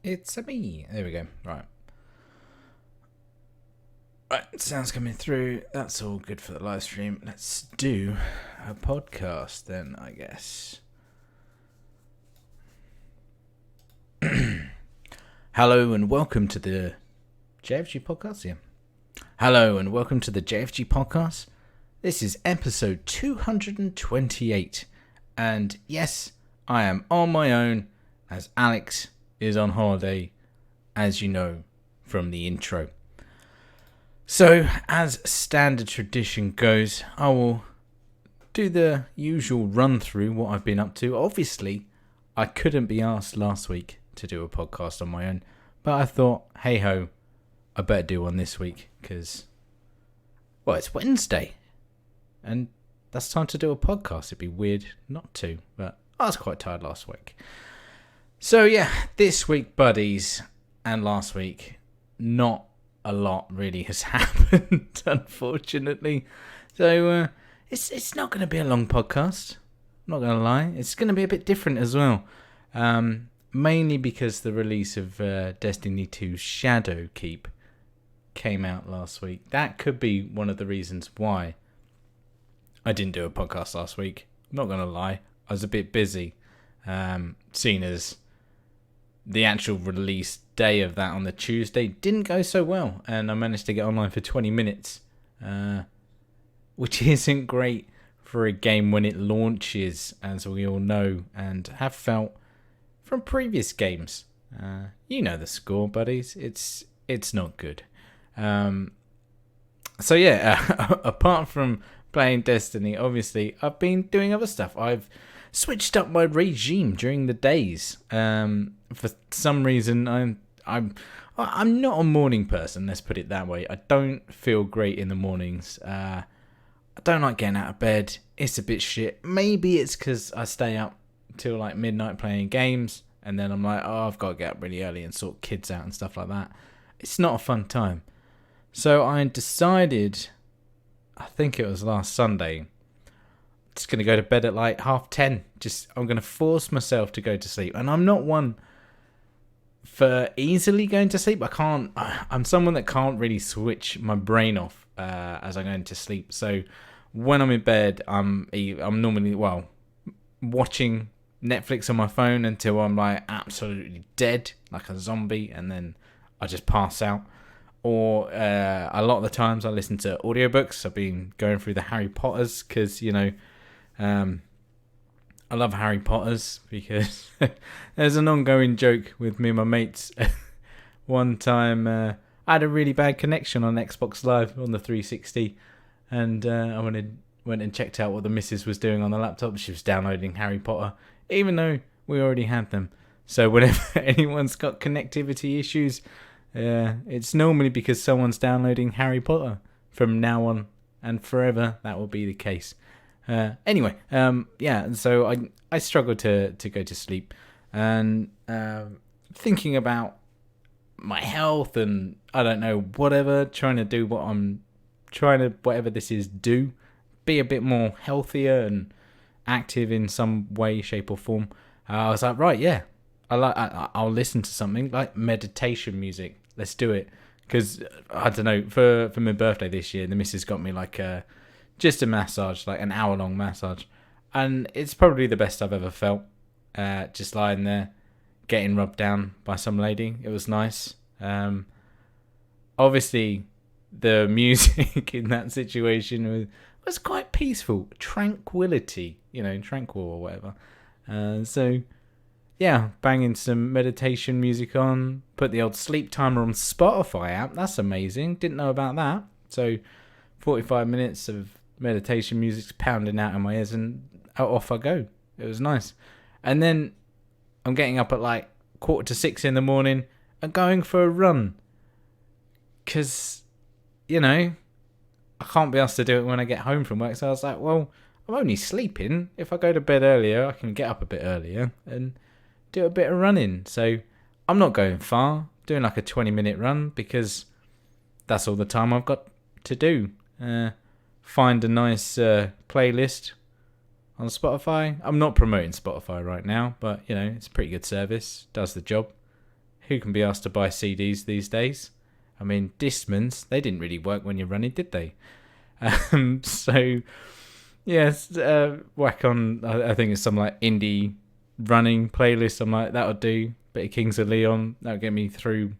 It's a me. There we go. Right. Right, sound's coming through. That's all good for the live stream. Let's do a podcast then, I guess. Hello and welcome to the JfG Podcast. Yeah. Hello and welcome to the JfG Podcast. This is episode 228. And yes, I am on my own as Alex is on holiday, as you know from the intro. So, as standard tradition goes, I will do the usual run through what I've been up to. Obviously, I couldn't be asked last week to do a podcast on my own, but I thought, hey ho, I better do one this week because, well, it's Wednesday, and that's time to do a podcast. It'd be weird not to, but I was quite tired last week. So yeah, this week, buddies, and last week, not a lot really has happened, unfortunately. So it's not going to be a long podcast. I'm not going to lie. It's going to be a bit different as well. Mainly because the release of Destiny 2 Shadowkeep came out last week. That could be one of the reasons why I didn't do a podcast last week. I'm not going to lie. I was a bit busy, seeing as the actual release day of that on the Tuesday didn't go so well, and I managed to get online for 20 minutes, which isn't great for a game when it launches, as we all know, and have felt from previous games. You know the score, buddies. It's not good. So yeah, apart from playing Destiny, obviously, I've been doing other stuff. I've switched up my regime during the days. For some reason, I'm not a morning person. Let's put it that way. I don't feel great in the mornings. I don't like getting out of bed. It's a bit shit. Maybe it's because I stay up till like midnight playing games, and then I'm like, oh, I've got to get up really early and sort kids out and stuff like that. It's not a fun time. So I decided, I think it was last Sunday, just going to go to bed at like 10:30. I'm going to force myself to go to sleep. And I'm not one for easily going to sleep. I'm someone that can't really switch my brain off as I go into sleep. So when I'm in bed, I'm normally, watching Netflix on my phone until I'm like absolutely dead, like a zombie, and then I just pass out. Or a lot of the times I listen to audiobooks. I've been going through the Harry Potters because, I love Harry Potters because there's an ongoing joke with me and my mates. One time I had a really bad connection on Xbox Live on the 360, and I went and checked out what the missus was doing on the laptop. She was downloading Harry Potter, even though we already had them. So whenever anyone's got connectivity issues, it's normally because someone's downloading Harry Potter. From now on and forever, that will be the case. Anyway, so I struggle to go to sleep, and thinking about my health and I don't know, whatever, trying to do what I'm trying to, whatever this is, be a bit more healthier and active in some way, shape or form. I was like, right, yeah, I'll listen to something like meditation music. Let's do it. Because, I don't know, for my birthday this year, the missus got me like just a massage, like an hour-long massage. And it's probably the best I've ever felt. Just lying there, getting rubbed down by some lady. It was nice. Obviously, the music in that situation was quite peaceful. Tranquility, tranquil or whatever. So, yeah, banging some meditation music on. Put the old sleep timer on Spotify app. That's amazing. Didn't know about that. So 45 minutes of meditation music's pounding out in my ears and off I go. It was nice. And then I'm getting up at like 5:45 in the morning and going for a run. Because, I can't be asked to do it when I get home from work. So I was like, well, I'm only sleeping. If I go to bed earlier, I can get up a bit earlier and do a bit of running. So I'm not going far, doing like a 20-minute run because that's all the time I've got to do. Find a nice playlist on Spotify. I'm not promoting Spotify right now, but it's a pretty good service, does the job. who can be asked to buy CDs these days? I mean, Discmans, they didn't really work when you're running, did they? So, yes, whack on, I think it's some like indie running playlist. I'm like, that'll do. Bit of Kings of Leon, that'll get me through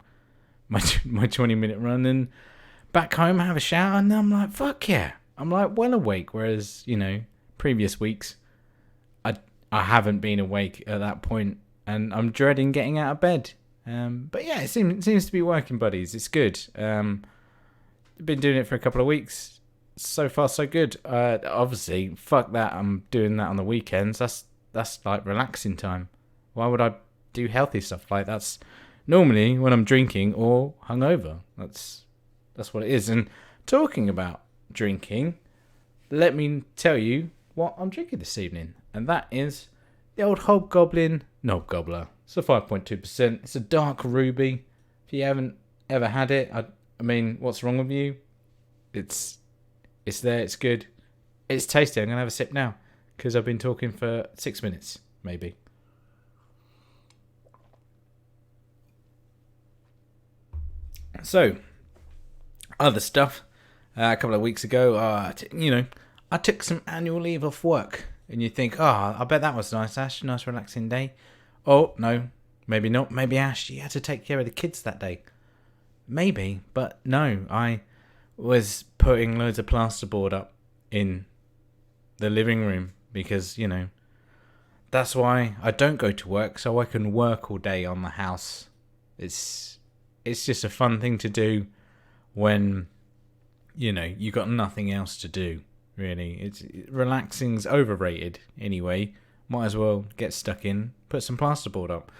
my 20-minute run. And back home, have a shower, and I'm like, fuck yeah. I'm like well awake, whereas, previous weeks, I haven't been awake at that point, and I'm dreading getting out of bed. But yeah, it seems to be working, buddies. It's good. Been doing it for a couple of weeks. So far, so good. Obviously, fuck that. I'm doing that on the weekends. That's like relaxing time. Why would I do healthy stuff like that's normally when I'm drinking or hungover? That's what it is. And talking about drinking, let me tell you what I'm drinking this evening, and that is the old Hobgoblin Knob Gobbler. It's a 5.2%. It's a dark ruby. If you haven't ever had it, I mean, what's wrong with you? It's there. It's good. It's tasty. I'm gonna have a sip now because I've been talking for 6 minutes, maybe. So, other stuff. A couple of weeks ago, I took some annual leave off work. And you think, I bet that was nice, Ash. Nice relaxing day. Oh, no. Maybe not. Maybe, Ash, you had to take care of the kids that day. Maybe, but no. I was putting loads of plasterboard up in the living room because, that's why I don't go to work, so I can work all day on the house. It's just a fun thing to do when, you got nothing else to do, really. Relaxing's overrated anyway. Might as well get stuck in, put some plasterboard up.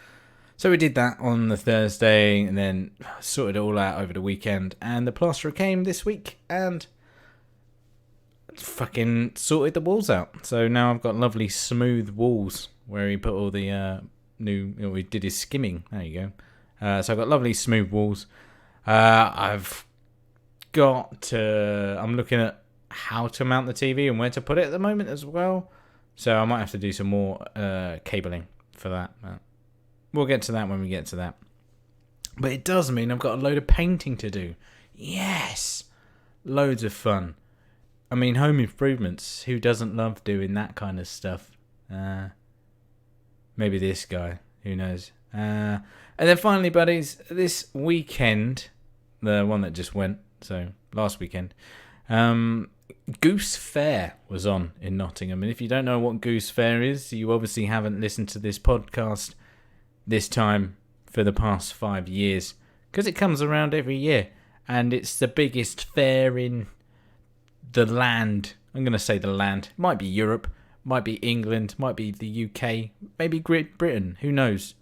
So we did that on the Thursday and then sorted it all out over the weekend. And the plasterer came this week and fucking sorted the walls out. So now I've got lovely smooth walls where he put all the he did his skimming. There you go. So I've got lovely smooth walls. I'm looking at how to mount the TV and where to put it at the moment as well. So I might have to do some more cabling for that. We'll get to that when we get to that. But it does mean I've got a load of painting to do. Yes! Loads of fun. I mean, home improvements. Who doesn't love doing that kind of stuff? Maybe this guy. Who knows? And then finally, buddies, this weekend, the one that just went, so last weekend, Goose Fair was on in Nottingham. And if you don't know what Goose Fair is, you obviously haven't listened to this podcast this time for the past 5 years, because it comes around every year and it's the biggest fair in the land. I'm going to say the land. Might be Europe, might be England, might be the UK, maybe Great Britain, who knows?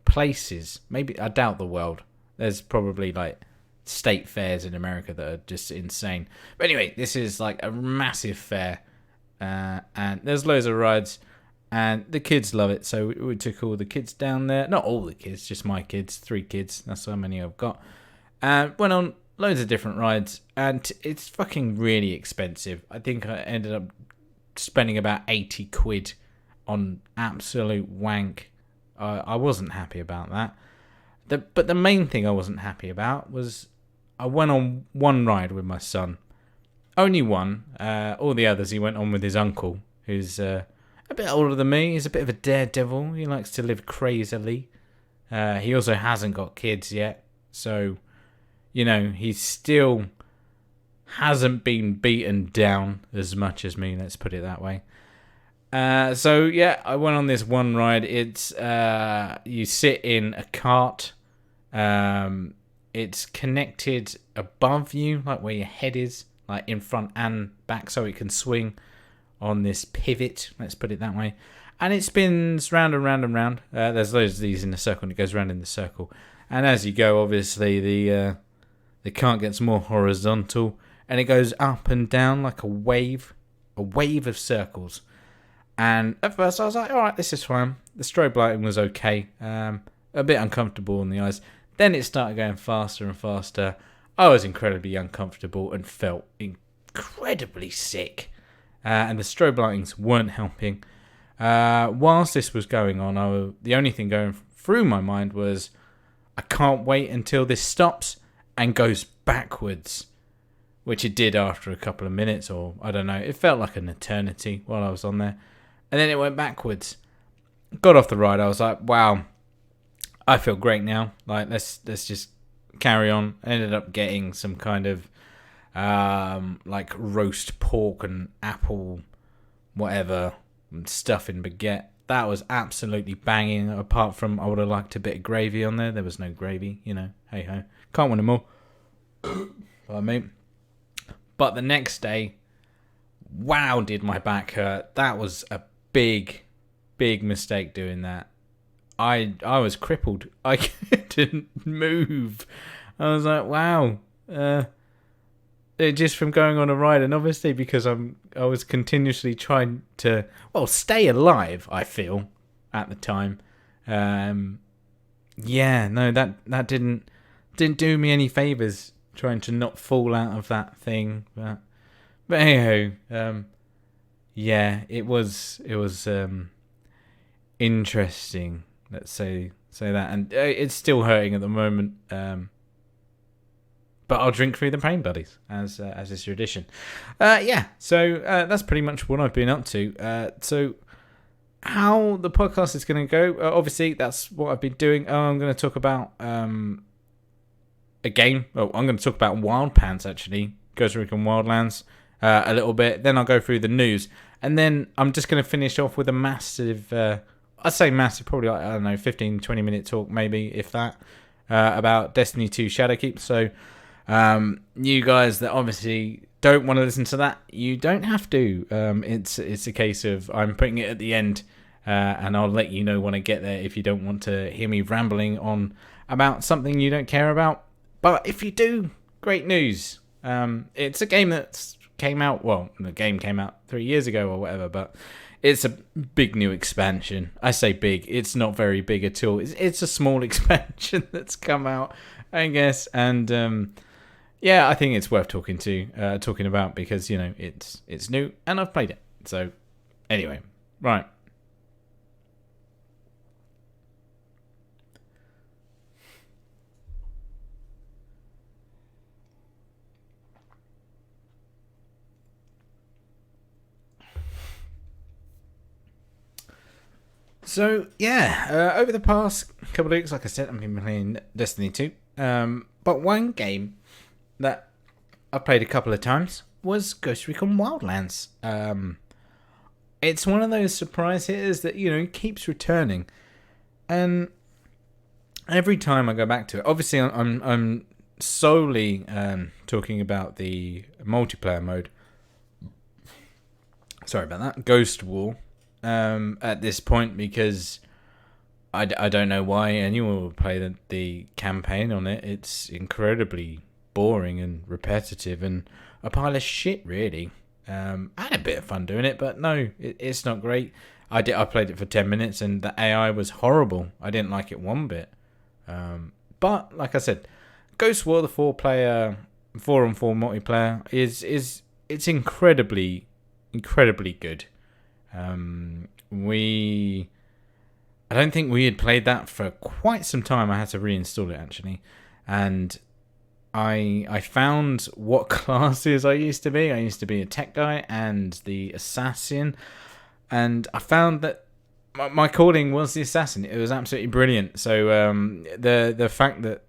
Places, maybe, I doubt the world. There's probably like state fairs in America that are just insane. But anyway, this is like a massive fair, and there's loads of rides, and the kids love it. So we took all the kids down there. Not all the kids, just my kids, 3 kids. That's how many I've got. And went on loads of different rides, and it's fucking really expensive. I think I ended up spending about 80 quid on absolute wank. I wasn't happy about that. But the main thing I wasn't happy about was I went on one ride with my son. Only one. All the others he went on with his uncle, who's a bit older than me. He's a bit of a daredevil. He likes to live crazily. He also hasn't got kids yet. So, he still hasn't been beaten down as much as me. Let's put it that way. So, yeah, I went on this one ride. It's you sit in a cart. It's connected above you, like where your head is, like in front and back, so it can swing on this pivot, let's put it that way. And it spins round and round and round. There's loads of these in a circle, and it goes round in the circle. And as you go, obviously, the cart gets more horizontal, and it goes up and down like a wave of circles. And at first I was like, all right, this is fine. The strobe lighting was okay. A bit uncomfortable in the eyes. Then it started going faster and faster. I was incredibly uncomfortable and felt incredibly sick. And the strobe lightings weren't helping. Whilst this was going on, the only thing going through my mind was, I can't wait until this stops and goes backwards, which it did after a couple of minutes, or I don't know. It felt like an eternity while I was on there. And then it went backwards. Got off the ride. I was like, wow, I feel great now. Like, let's just carry on. I ended up getting some kind of like roast pork and apple whatever stuff in baguette. That was absolutely banging. Apart from I would have liked a bit of gravy on there. There was no gravy, hey ho, can't win them all. Pardon me. But the next day, wow, did my back hurt. That was a big mistake doing that. I was crippled. I couldn't move. I was like, wow. Just from going on a ride, and obviously because I was continuously trying to stay alive. I feel at the time. That didn't do me any favors trying to not fall out of that thing. But anyhow, it was interesting. Let's say that, and it's still hurting at the moment. But I'll drink through the pain, buddies, as is tradition. So that's pretty much what I've been up to. So how the podcast is going to go, obviously, that's what I've been doing. I'm going to talk about a game. I'm going to talk about Wild Pants, actually. Ghost Recon Wildlands a little bit. Then I'll go through the news. And then I'm just going to finish off with a massive, I'd say massive, probably, 15, 20 minute talk, maybe, if that, about Destiny 2 Shadowkeep. So you guys that obviously don't want to listen to that, you don't have to. It's a case of I'm putting it at the end, and I'll let you know when I get there if you don't want to hear me rambling on about something you don't care about. But if you do, great news. It's a game that came out, the game came out 3 years ago or whatever, but it's a big new expansion. I say big, it's not very big at all. It's a small expansion that's come out, I guess, and I think it's worth talking about because it's new and I've played it. So anyway, right. So over the past couple of weeks, like I said, I've been playing Destiny 2. But one game that I played a couple of times was Ghost Recon Wildlands. It's one of those surprise hitters that keeps returning, and every time I go back to it, obviously I'm solely talking about the multiplayer mode. Sorry about that, Ghost War. At this point, because I don't know why anyone would play the campaign on it. It's incredibly boring and repetitive and a pile of shit, really. I had a bit of fun doing it, but no, it's not great. I played it for 10 minutes and the AI was horrible. I didn't like it one bit. But like I said, Ghost War, the 4-on-4 multiplayer it's incredibly good. I don't think we had played that for quite some time. I had to reinstall it, actually, and I found what classes I used to be. I used to be a tech guy and the assassin, and I found that my calling was the assassin. It was absolutely brilliant. So the fact that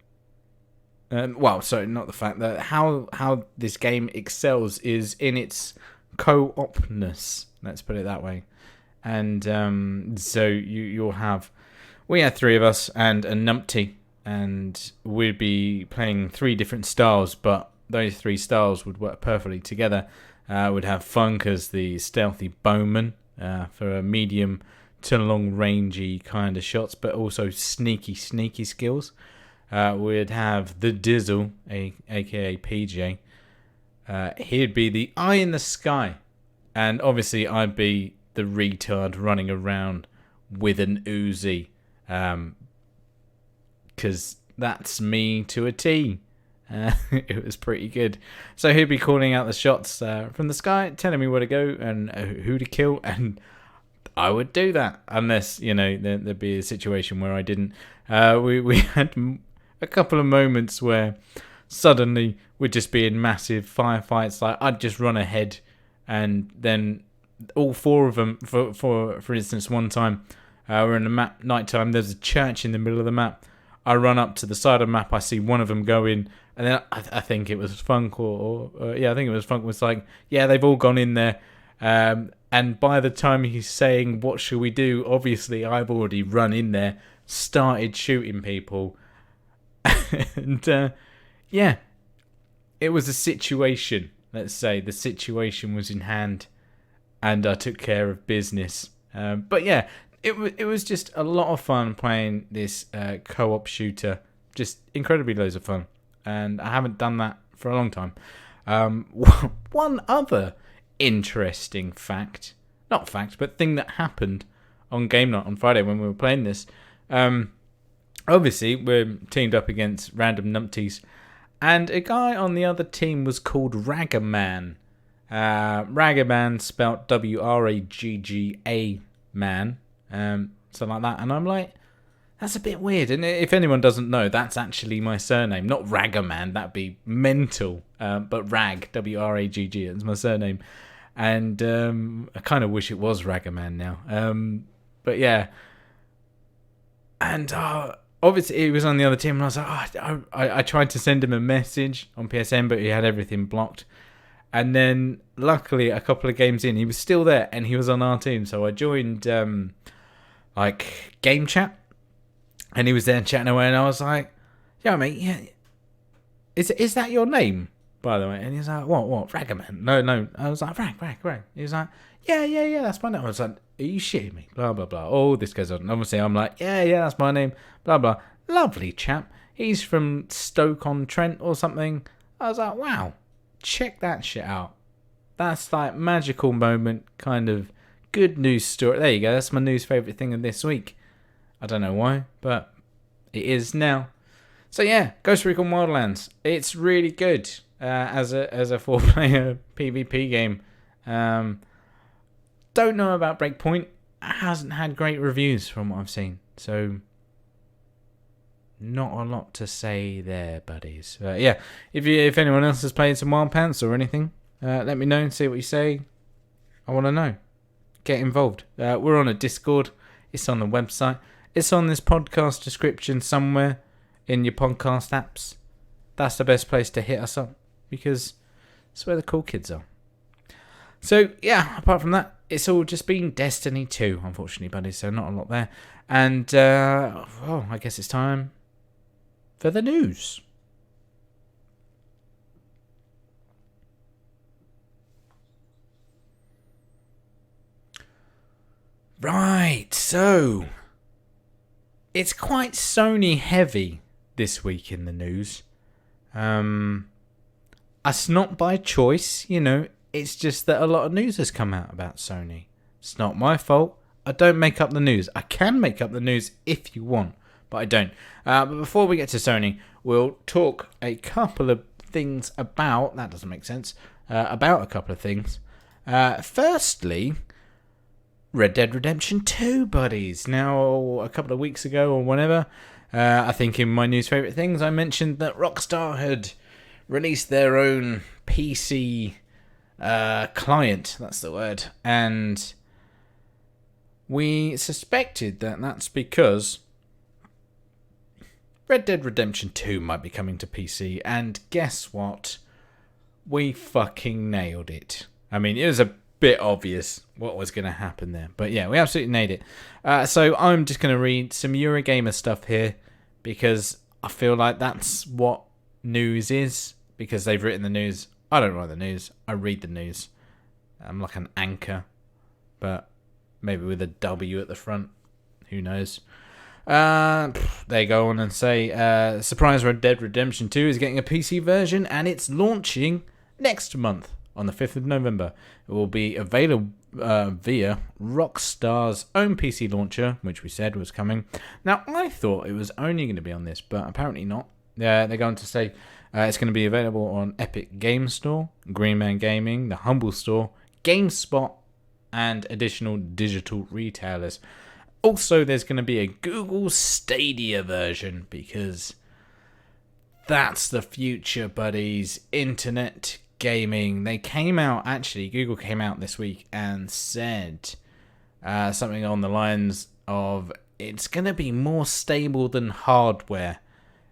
not the fact that how this game excels is in its co-opness. Let's put it that way. And so we had 3 of us and a numpty, and we'd be playing 3 different styles, but those 3 styles would work perfectly together. We'd have Funk as the stealthy bowman for a medium to long rangey kind of shots, but also sneaky skills. We'd have the Dizzle, aka PJ. He'd be the eye in the sky. And obviously I'd be the retard running around with an Uzi. Because that's me to a T. It was pretty good. So he'd be calling out the shots from the sky, telling me where to go and who to kill. And I would do that. Unless, there'd be a situation where I didn't. We had a couple of moments where suddenly we'd just be in massive firefights. Like, I'd just run ahead, and then all four of them, for instance, one time we're in the map nighttime, there's a church in the middle of the map. I run up to the side of the map, I see one of them go in, and then I think it was Funk I think it was Funk was like, yeah, they've all gone in there. And by the time he's saying, what shall we do? Obviously, I've already run in there, started shooting people. And, yeah, it was a situation. Let's say the situation was in hand, and I took care of business. But yeah, it was just a lot of fun playing this co-op shooter. Just incredibly loads of fun. And I haven't done that for a long time. One other interesting but thing that happened on game night on Friday when we were playing this. Obviously, we're teamed up against random numpties, and a guy on the other team was called Ragaman. Ragaman spelt Wragga man, something like that. And I'm like, that's a bit weird. And if anyone doesn't know, that's actually my surname, not Ragaman. That'd be mental. But Rag, Wragg, is my surname. And I kind of wish it was Ragaman now. But yeah. And obviously he was on the other team, and I was like, I tried to send him a message on PSN, but he had everything blocked. And then luckily a couple of games in, he was still there, and he was on our team. So I joined like game chat, and he was there chatting away, and I was like, yeah, mate, yeah, is that your name, by the way? And he's like, what, Ragaman? No. I was like, Rag. He was like, yeah, that's my name. I was like, are you shitting me? Blah, blah, blah. Oh, this goes on. Obviously, I'm like, yeah, that's my name. Blah, blah. Lovely chap. He's from Stoke-on-Trent or something. I was like, wow, check that shit out. That's like magical moment, kind of good news story. There you go. That's my news favourite thing of this week. I don't know why, but it is now. So yeah, Ghost Recon Wildlands. It's really good as a 4-player PvP game. Don't know about Breakpoint. It hasn't had great reviews from what I've seen. So not a lot to say there, buddies. Yeah, if anyone else has played some Wild Pants or anything, let me know and see what you say. I want to know. Get involved. We're on a Discord. It's on the website. It's on this podcast description somewhere in your podcast apps. That's the best place to hit us up, because it's where the cool kids are. So, yeah, apart from that, it's all just been Destiny 2, unfortunately, buddies, so not a lot there. And, I guess it's time for the news. Right, so it's quite Sony heavy this week in the news. It's not by choice, it's just that a lot of news has come out about Sony. It's not my fault. I don't make up the news. I can make up the news if you want, but I don't. But before we get to Sony, we'll talk a couple of things about, that doesn't make sense, about a couple of things. Firstly, Red Dead Redemption 2, buddies. Now, a couple of weeks ago or whenever, I think in my news favourite things, I mentioned that Rockstar had released their own PC client, that's the word, and we suspected that that's because Red Dead Redemption 2 might be coming to PC, and guess what? We fucking nailed it. I mean, it was a bit obvious what was going to happen there, but yeah, we absolutely nailed it. So I'm just going to read some Eurogamer stuff here, because I feel like that's what news is, because they've written the news. I don't write the news, I read the news. I'm like an anchor, but maybe with a W at the front, who knows. They go on and say, surprise, Red Dead Redemption 2 is getting a PC version, and it's launching next month on the 5th of November. It will be available via Rockstar's own PC launcher, which we said was coming. Now, I thought it was only going to be on this, but apparently not. They're going to say it's going to be available on Epic Games Store, Green Man Gaming, the Humble Store, GameSpot, and additional digital retailers. Also, there's going to be a Google Stadia version, because That's the future, buddies. Internet gaming. They came out, actually, Google came out this week and said something on the lines of, it's going to be more stable than hardware.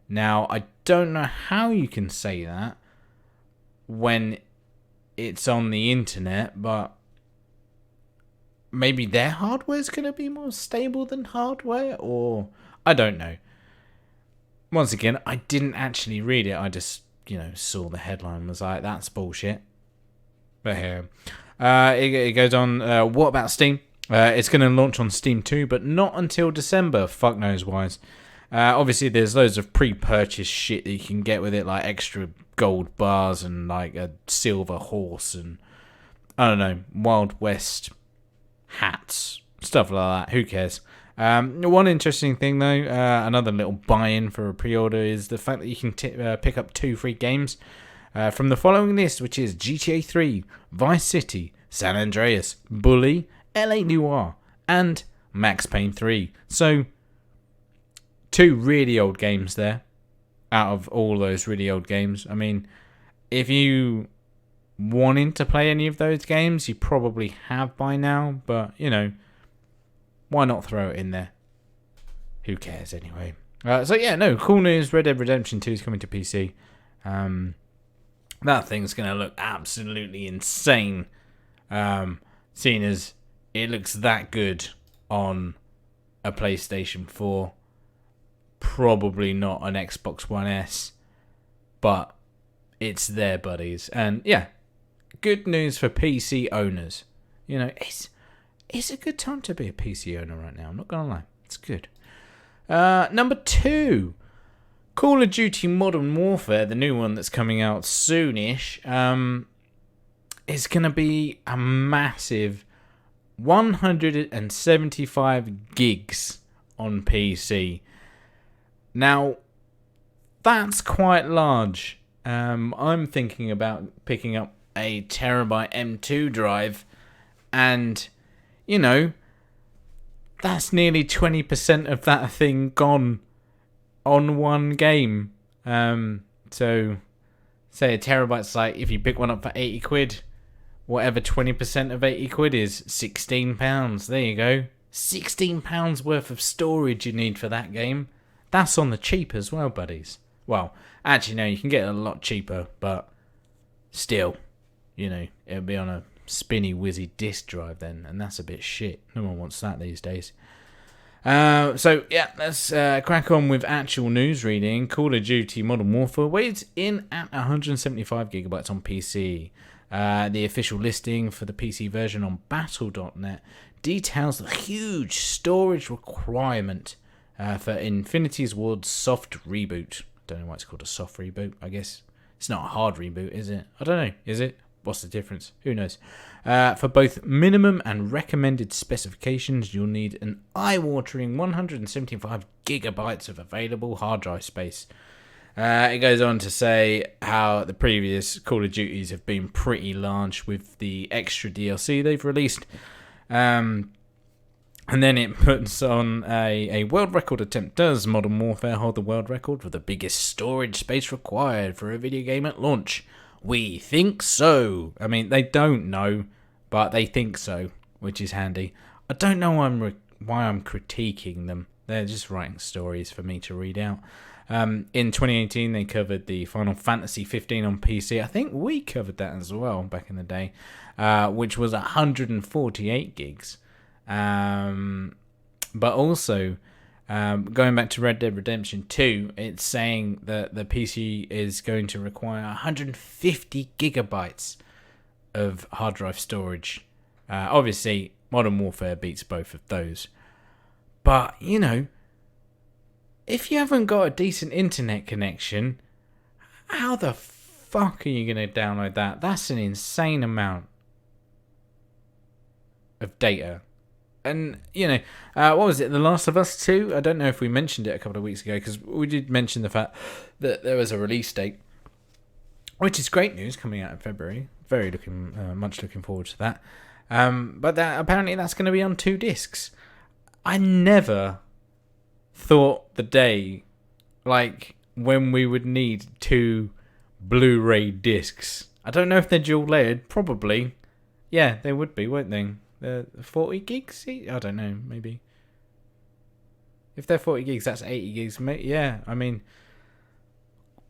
Now, I don't know how you can say that when it's on the internet, but maybe their hardware is going to be more stable than hardware, or I don't know. Once again, I didn't actually read it. I just, saw the headline, was like, that's bullshit. But here, it goes on. What about Steam? It's going to launch on Steam too, but not until December. Fuck knows why. Obviously, there's loads of pre-purchase shit that you can get with it, like extra gold bars and like a silver horse and, I don't know, Wild West hats, stuff like that. Who cares? One interesting thing, though, another little buy-in for a pre-order is the fact that you can pick up 2 free games from the following list, which is GTA 3, Vice City, San Andreas, Bully, LA Noire, and Max Payne 3. So, 2 really old games there, out of all those really old games. I mean, if you wanted to play any of those games, you probably have by now, but, why not throw it in there? Who cares anyway? Cool news. Red Dead Redemption 2 is coming to PC. That thing's going to look absolutely insane, seeing as it looks that good on a PlayStation 4. Probably not an Xbox One S, but it's there, buddies. And yeah, good news for PC owners. It's a good time to be a PC owner right now. I'm not going to lie. It's good. Number 2, Call of Duty Modern Warfare, the new one that's coming out soonish, is going to be a massive 175 gigs on PC. Now, that's quite large. I'm thinking about picking up a terabyte M2 drive, and, that's nearly 20% of that thing gone on one game. So, say a terabyte's like, if you pick one up for 80 quid, whatever 20% of 80 quid is, £16. There you go. £16 worth of storage you need for that game. That's on the cheap as well, buddies. Well, actually, no, you can get it a lot cheaper, but still, it'll be on a spinny, whizzy disk drive then, and that's a bit shit. No one wants that these days. Let's crack on with actual news reading. Call of Duty Modern Warfare weighs in at 175 gigabytes on PC. The official listing for the PC version on Battle.net details the huge storage requirement for Infinity's Ward's soft reboot. Don't know why it's called a soft reboot. I guess it's not a hard reboot, is it? I don't know. Is it? What's the difference? Who knows? For both minimum and recommended specifications, you'll need an eye-watering 175 gigabytes of available hard drive space. It goes on to say how the previous Call of Duties have been pretty large with the extra DLC they've released. And then it puts on a world record attempt. Does Modern Warfare hold the world record for the biggest storage space required for a video game at launch? We think so. I mean, they don't know, but they think so, which is handy. I don't know why I'm critiquing them. They're just writing stories for me to read out. In 2018, they covered the Final Fantasy 15 on PC. I think we covered that as well back in the day, which was 148 gigs. But also, going back to Red Dead Redemption 2, it's saying that the PC is going to require 150 gigabytes of hard drive storage. Obviously, Modern Warfare beats both of those. But, if you haven't got a decent internet connection, how the fuck are you going to download that? That's an insane amount of data. And, what was it? The Last of Us 2? I don't know if we mentioned it a couple of weeks ago, because we did mention the fact that there was a release date, which is great news, coming out in February. Very much looking forward to that. But apparently that's going to be on 2 discs. I never thought the day, when we would need 2 Blu-ray discs. I don't know if they're dual layered. Probably. Yeah, they would be, won't they? 40 gigs? I don't know, maybe. If they're 40 gigs, that's 80 gigs. Yeah, I mean,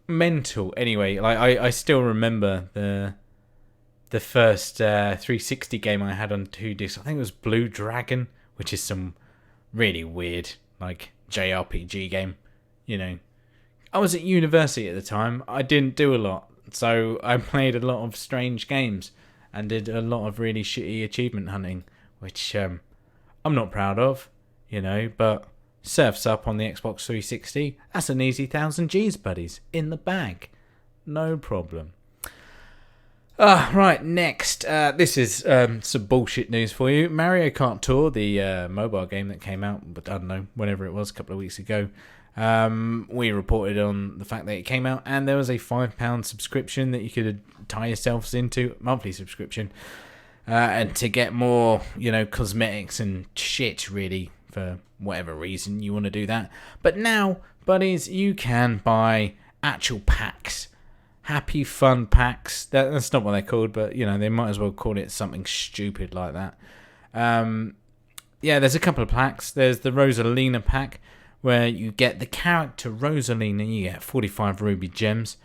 mental. Anyway, like I still remember the first 360 game I had on 2 discs. I think it was Blue Dragon, which is some really weird, like, JRPG game. You know, I was at university at the time. I didn't do a lot, so I played a lot of strange games and did a lot of really shitty achievement hunting, which I'm not proud of, you know, but surfs up on the Xbox 360. That's an easy 1000 Gs, buddies, in the bag. No problem. Right, next. This is some bullshit news for you. Mario Kart Tour, the mobile game that came out, but I don't know, whenever it was, a couple of weeks ago. We reported on the fact that it came out, and there was a £5 subscription that you could tie yourselves into, monthly subscription, and to get more, you know, cosmetics and shit, really, for whatever reason you want to do that. But now, buddies, you can buy actual packs. Happy Fun packs. That's not what they're called, but, you know, they might as well call it something stupid like that. Yeah, there's a couple of packs. There's the Rosalina pack, where you get the character Rosalina. You get 45 ruby gems.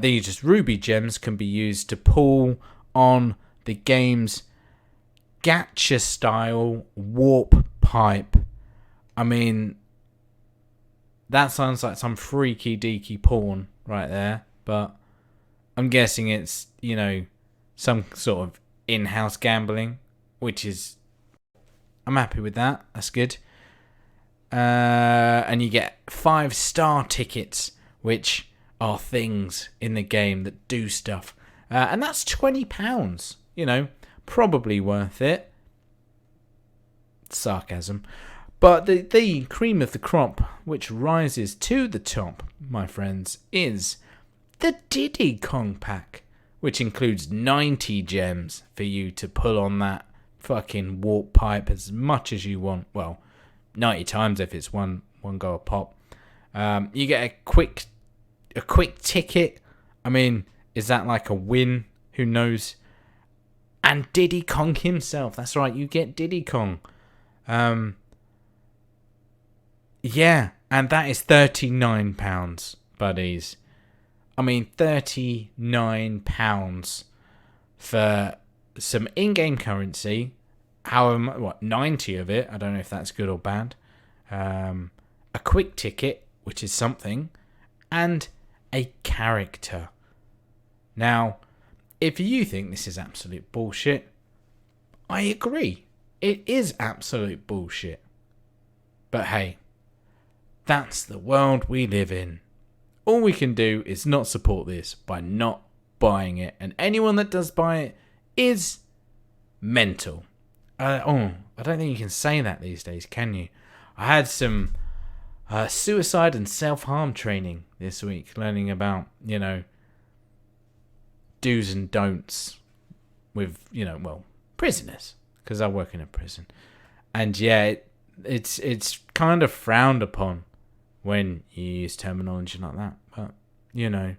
These just ruby gems can be used to pull on the game's gacha-style warp pipe. I mean, that sounds like some freaky deaky porn right there, but I'm guessing it's, you know, some sort of in-house gambling, which is, I'm happy with that. That's good. And you get 5-star tickets, which are things in the game that do stuff. And that's £20. You know, probably worth it. Sarcasm. But the cream of the crop, which rises to the top, my friends, is the Diddy Kong pack, which includes 90 gems for you to pull on that fucking warp pipe as much as you want. Well, 90 times if it's one go a pop. You get a quick ticket. I mean, is that like a win? Who knows? And Diddy Kong himself. That's right, you get Diddy Kong. Yeah, and that is £39, buddies. I mean, £39 for some in-game currency. However, 90 of it. I don't know if that's good or bad. A quick ticket, which is something, and a character. Now, if you think this is absolute bullshit, I agree. It is absolute bullshit. But hey, that's the world we live in. All we can do is not support this by not buying it. And anyone that does buy it is mental. I don't think you can say that these days, can you? I had some suicide and self-harm training this week, learning about, you know, do's and don'ts with, you know, well, prisoners, because I work in a prison. And yeah, it's kind of frowned upon when you use terminology like that. But, you know,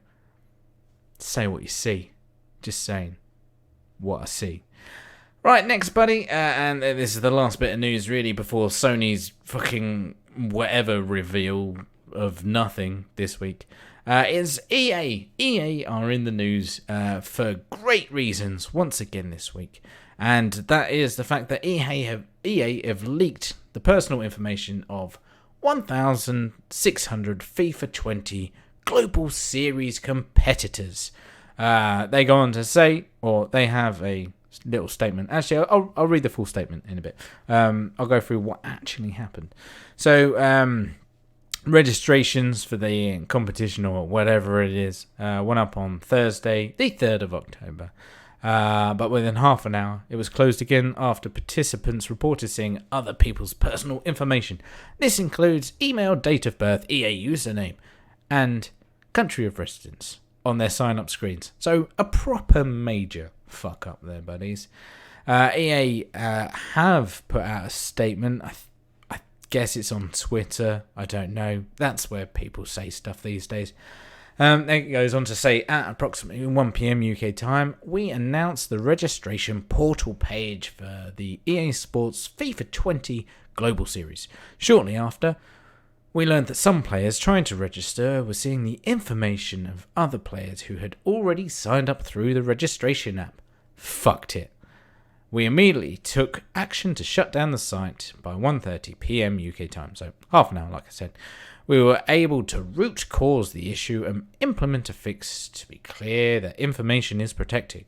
say what you see. Just saying what I see. Right, next, buddy. And this is the last bit of news, really, before Sony's fucking whatever reveal of nothing this week. Is EA. EA are in the news for great reasons once again this week. And that is the fact that EA have leaked the personal information of 1,600 FIFA 20 Global Series competitors. They go on to say, or they have a little statement. Actually, I'll read the full statement in a bit. I'll go through what actually happened. So, registrations for the competition or whatever it is went up on Thursday, the 3rd of October. But within half an hour, it was closed again after participants reported seeing other people's personal information. This includes email, date of birth, EA username, and country of residence on their sign-up screens. So a proper major fuck up there, buddies. EA have put out a statement. I guess it's on Twitter. I don't know. That's where people say stuff these days. Then it goes on to say, at approximately 1 p.m. UK time, we announced the registration portal page for the EA Sports FIFA 20 Global Series. Shortly after, we learned that some players trying to register were seeing the information of other players who had already signed up through the registration app. Fucked it. We immediately took action to shut down the site by 1:30 p.m. UK time, so half an hour, like I said. We were able to root cause the issue and implement a fix to be clear that information is protected.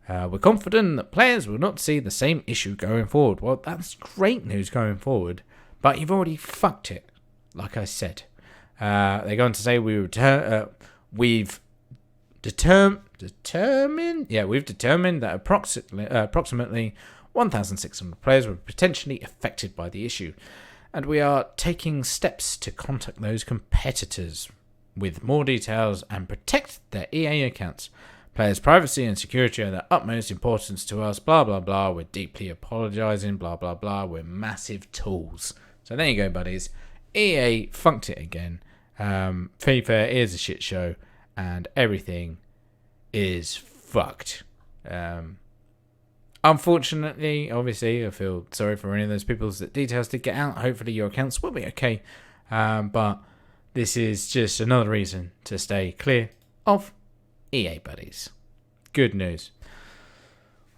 We're confident that players will not see the same issue going forward. Well, that's great news going forward, but you've already fucked it, like I said. They're going to say we've determined that approximately 1,600 players were potentially affected by the issue, and we are taking steps to contact those competitors with more details and protect their EA accounts. Players' privacy and security are the utmost importance to us, blah blah blah. We're deeply apologising, blah blah blah. We're massive tools. So there you go, buddies. EA funked it again. FIFA is a shit show, and everything is fucked. Unfortunately, obviously, I feel sorry for any of those people that details did get out. Hopefully your accounts will be okay. But this is just another reason to stay clear of EA, buddies. Good news.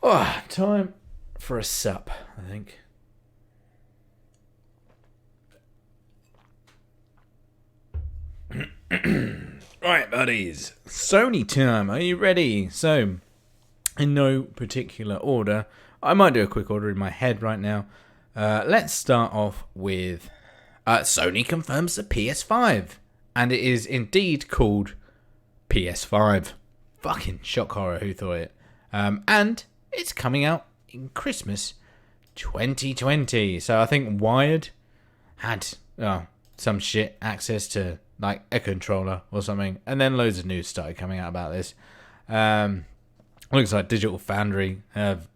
Oh, time for a sup, I think. Right, buddies. Sony time. Are you ready? So, in no particular order, I might do a quick order in my head right now. Let's start off with Sony confirms the PS5. And it is indeed called PS5. Fucking shock horror, who thought it? And it's coming out in Christmas 2020. So I think Wired had some shit access to like a controller or something, and then loads of news started coming out about this. Looks like Digital Foundry have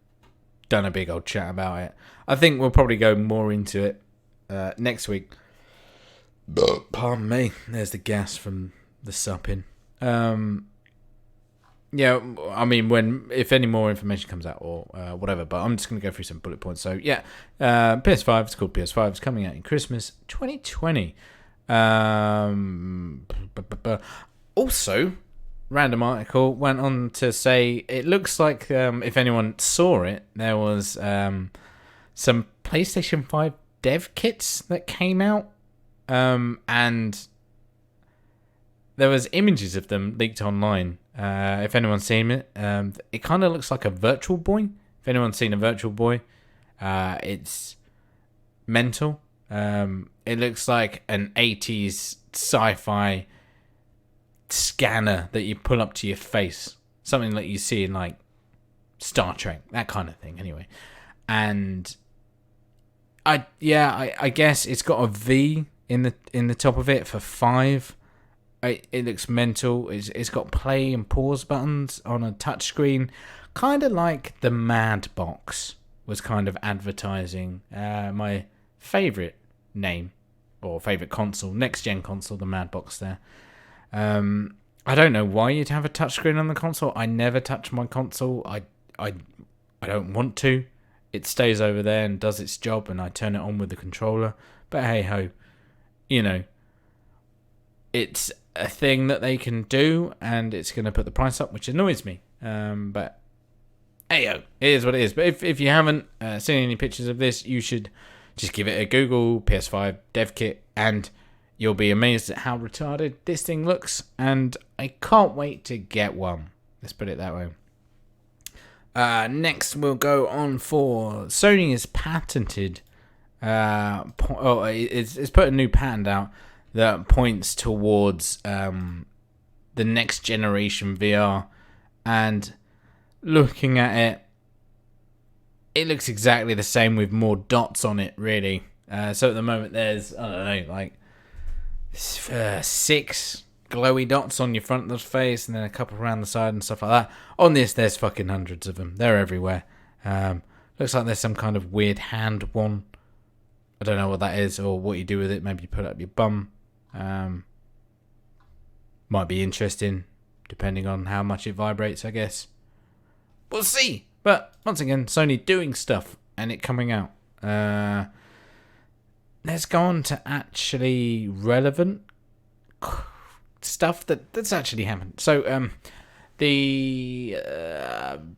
done a big old chat about it. I think we'll probably go more into it next week. Pardon me, there's the gas from the supping. Yeah, I mean, if any more information comes out or whatever, but I'm just going to go through some bullet points. So yeah, PS5, it's called PS5, it's coming out in Christmas 2020. Also, random article went on to say it looks like if anyone saw it, there was some PlayStation 5 dev kits that came out, and there was images of them leaked online. If anyone's seen it, it kind of looks like a Virtual Boy. If anyone's seen a Virtual Boy, it's mental. It looks like an 80s sci-fi scanner that you pull up to your face. Something like you see in like Star Trek, that kind of thing anyway. And I guess it's got a V in the top of it for 5. It looks mental. It's got play and pause buttons on a touchscreen, kind of like the Mad Box was kind of advertising. My favourite name or favourite console, next gen console, the Mad Box there. I don't know why you'd have a touchscreen on the console. I never touch my console. I don't want to. It stays over there and does its job, and I turn it on with the controller. But hey ho, you know, it's a thing that they can do, and it's going to put the price up, which annoys me. But hey ho, it is what it is. But if you haven't seen any pictures of this, you should just give it a Google, PS5 dev kit, and you'll be amazed at how retarded this thing looks. And I can't wait to get one. Let's put it that way. Next, we'll go on for Sony has patented. It's put a new patent out that points towards the next generation VR, and looking at it, it looks exactly the same with more dots on it, really. So at the moment, there's, I don't know, like 6 glowy dots on your front of the face, and then a couple around the side and stuff like that. On this, there's fucking hundreds of them. They're everywhere. Looks like there's some kind of weird hand one I don't know what that is or what you do with it. Maybe you put it up your bum. Might be interesting, depending on how much it vibrates, I guess. We'll see. But once again, Sony doing stuff and it coming out. Let's go on to actually relevant stuff that's actually happened. So, the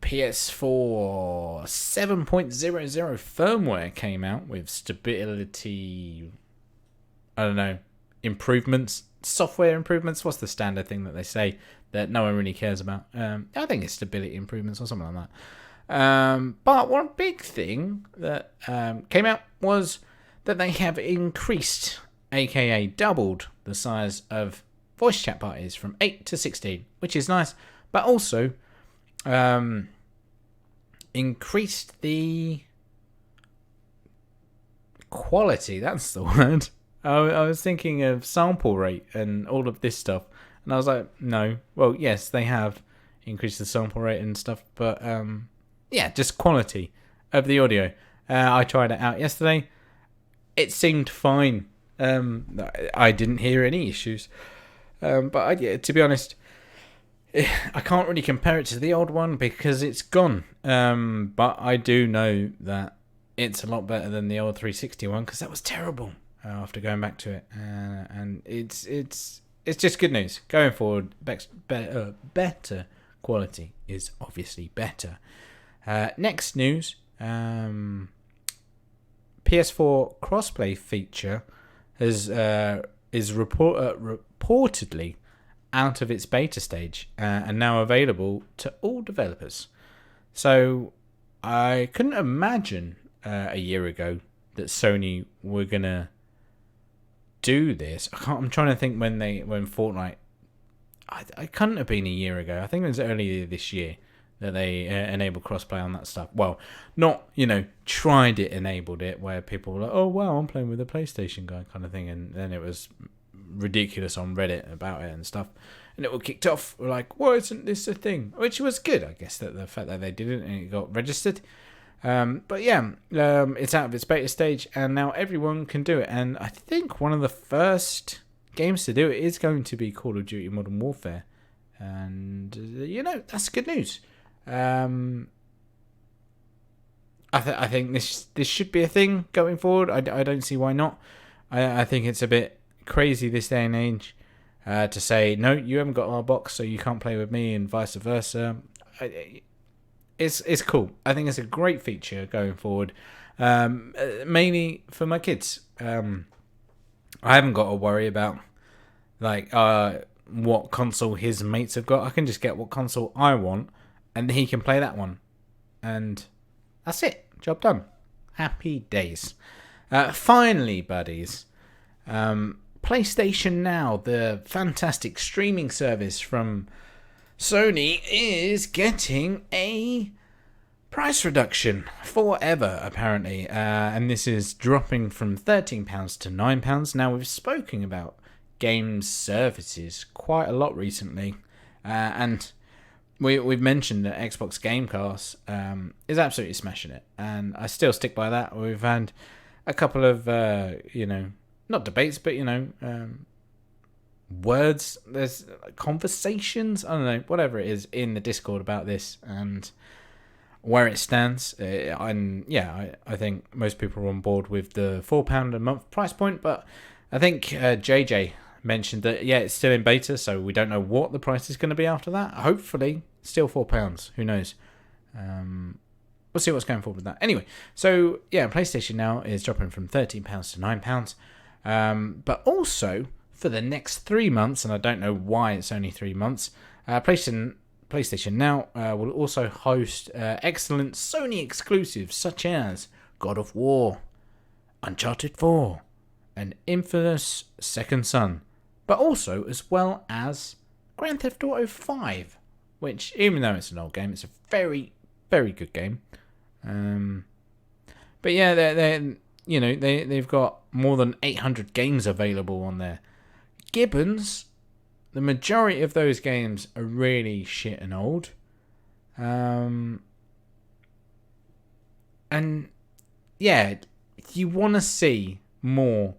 PS4 7.00 firmware came out with stability, I don't know, improvements, software improvements. What's the standard thing that they say that no one really cares about? I think it's stability improvements or something like that. But one big thing that came out was that they have increased, aka doubled, the size of voice chat parties from 8 to 16, which is nice. But also increased the quality. That's the word. I was thinking of sample rate and all of this stuff. And I was like, no. Well, yes, they have increased the sample rate and stuff. But, just quality of the audio. I tried it out yesterday. It seemed fine. I didn't hear any issues. But to be honest, I can't really compare it to the old one because it's gone. But I do know that it's a lot better than the old 360 one because that was terrible after going back to it. And it's just good news. Going forward, better quality is obviously better. Next news, PS4 crossplay feature is reportedly out of its beta stage and now available to all developers. So I couldn't imagine a year ago that Sony were gonna do this. I'm trying to think when Fortnite. I couldn't have been a year ago. I think it was earlier this year that they enabled crossplay on that stuff. Well, not tried it, enabled it, where people were like, "Oh wow, I'm playing with a PlayStation guy," kind of thing, and then it was ridiculous on Reddit about it and stuff, and it all kicked off. We're like, why isn't this a thing? Which was good, I guess, that the fact that they did it and it got registered. But yeah, it's out of its beta stage and now everyone can do it. And I think one of the first games to do it is going to be Call of Duty Modern Warfare, and that's good news. I think this should be a thing going forward. I don't see why not. I think it's a bit crazy this day and age to say, no, you haven't got our box so you can't play with me, and vice versa. It's cool. I think it's a great feature going forward, mainly for my kids. I haven't got to worry about what console his mates have got. I can just get what console I want and he can play that one, and that's it, job done. Happy days. Finally, buddies, PlayStation Now, the fantastic streaming service from Sony, is getting a price reduction forever, apparently. And this is dropping from £13 to £9. Now, we've spoken about game services quite a lot recently. And we've mentioned that Xbox Game Pass is absolutely smashing it. And I still stick by that. We've had a couple of, not debates, but, words, there's conversations, I don't know, whatever it is, in the Discord about this and where it stands. I think most people are on board with the £4 a month price point, but I think JJ mentioned that, it's still in beta, so we don't know what the price is going to be after that. Hopefully, still £4. Who knows? We'll see what's going forward with that. Anyway, so, PlayStation Now is dropping from £13 to £9. But also, for the next 3 months, and I don't know why it's only 3 months, PlayStation Now will also host excellent Sony exclusives such as God of War, Uncharted 4, and Infamous Second Son, but also as well as Grand Theft Auto 5, which, even though it's an old game, it's a very, very good game. But yeah, they've got more than 800 games available on there. Gibbons, the majority of those games are really shit and old. And you want to see more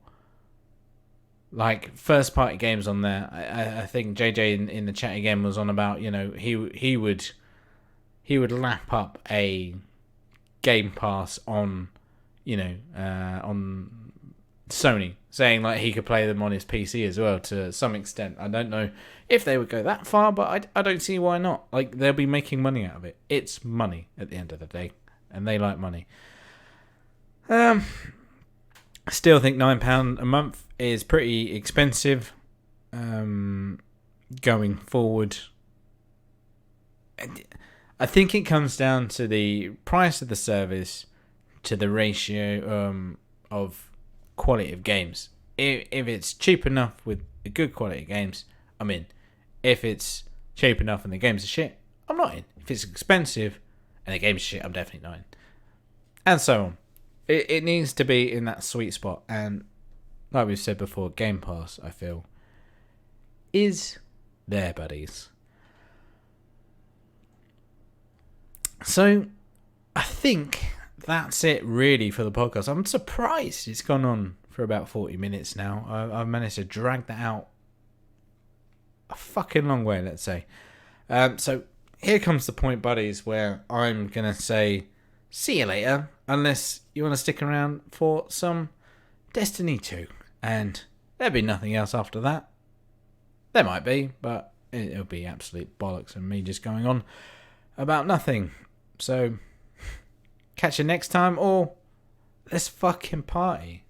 like first party games on there. I think JJ in the chat again was on about, you know, he would lap up a Game Pass on, you know, on Sony, saying like he could play them on his PC as well to some extent. I don't know if they would go that far, but I don't see why not. Like, they'll be making money out of it. It's money at the end of the day, and they like money. I still think £9 a month is pretty expensive going forward. I think it comes down to the price of the service to the ratio of quality of games. If it's cheap enough with the good quality of games, I'm in. If it's cheap enough and the games are shit, I'm not in. If it's expensive and the game's shit, I'm definitely not in. And so on. It needs to be in that sweet spot. And like we've said before, Game Pass, I feel, is there, buddies. So, I think that's it really for the podcast. I'm surprised it's gone on for about 40 minutes now. I've managed to drag that out a fucking long way, let's say. So, here comes the point, buddies, where I'm going to say, see you later, unless you want to stick around for some Destiny 2. And there'll be nothing else after that. There might be, but it'll be absolute bollocks and me just going on about nothing. So, catch you next time, or let's fucking party.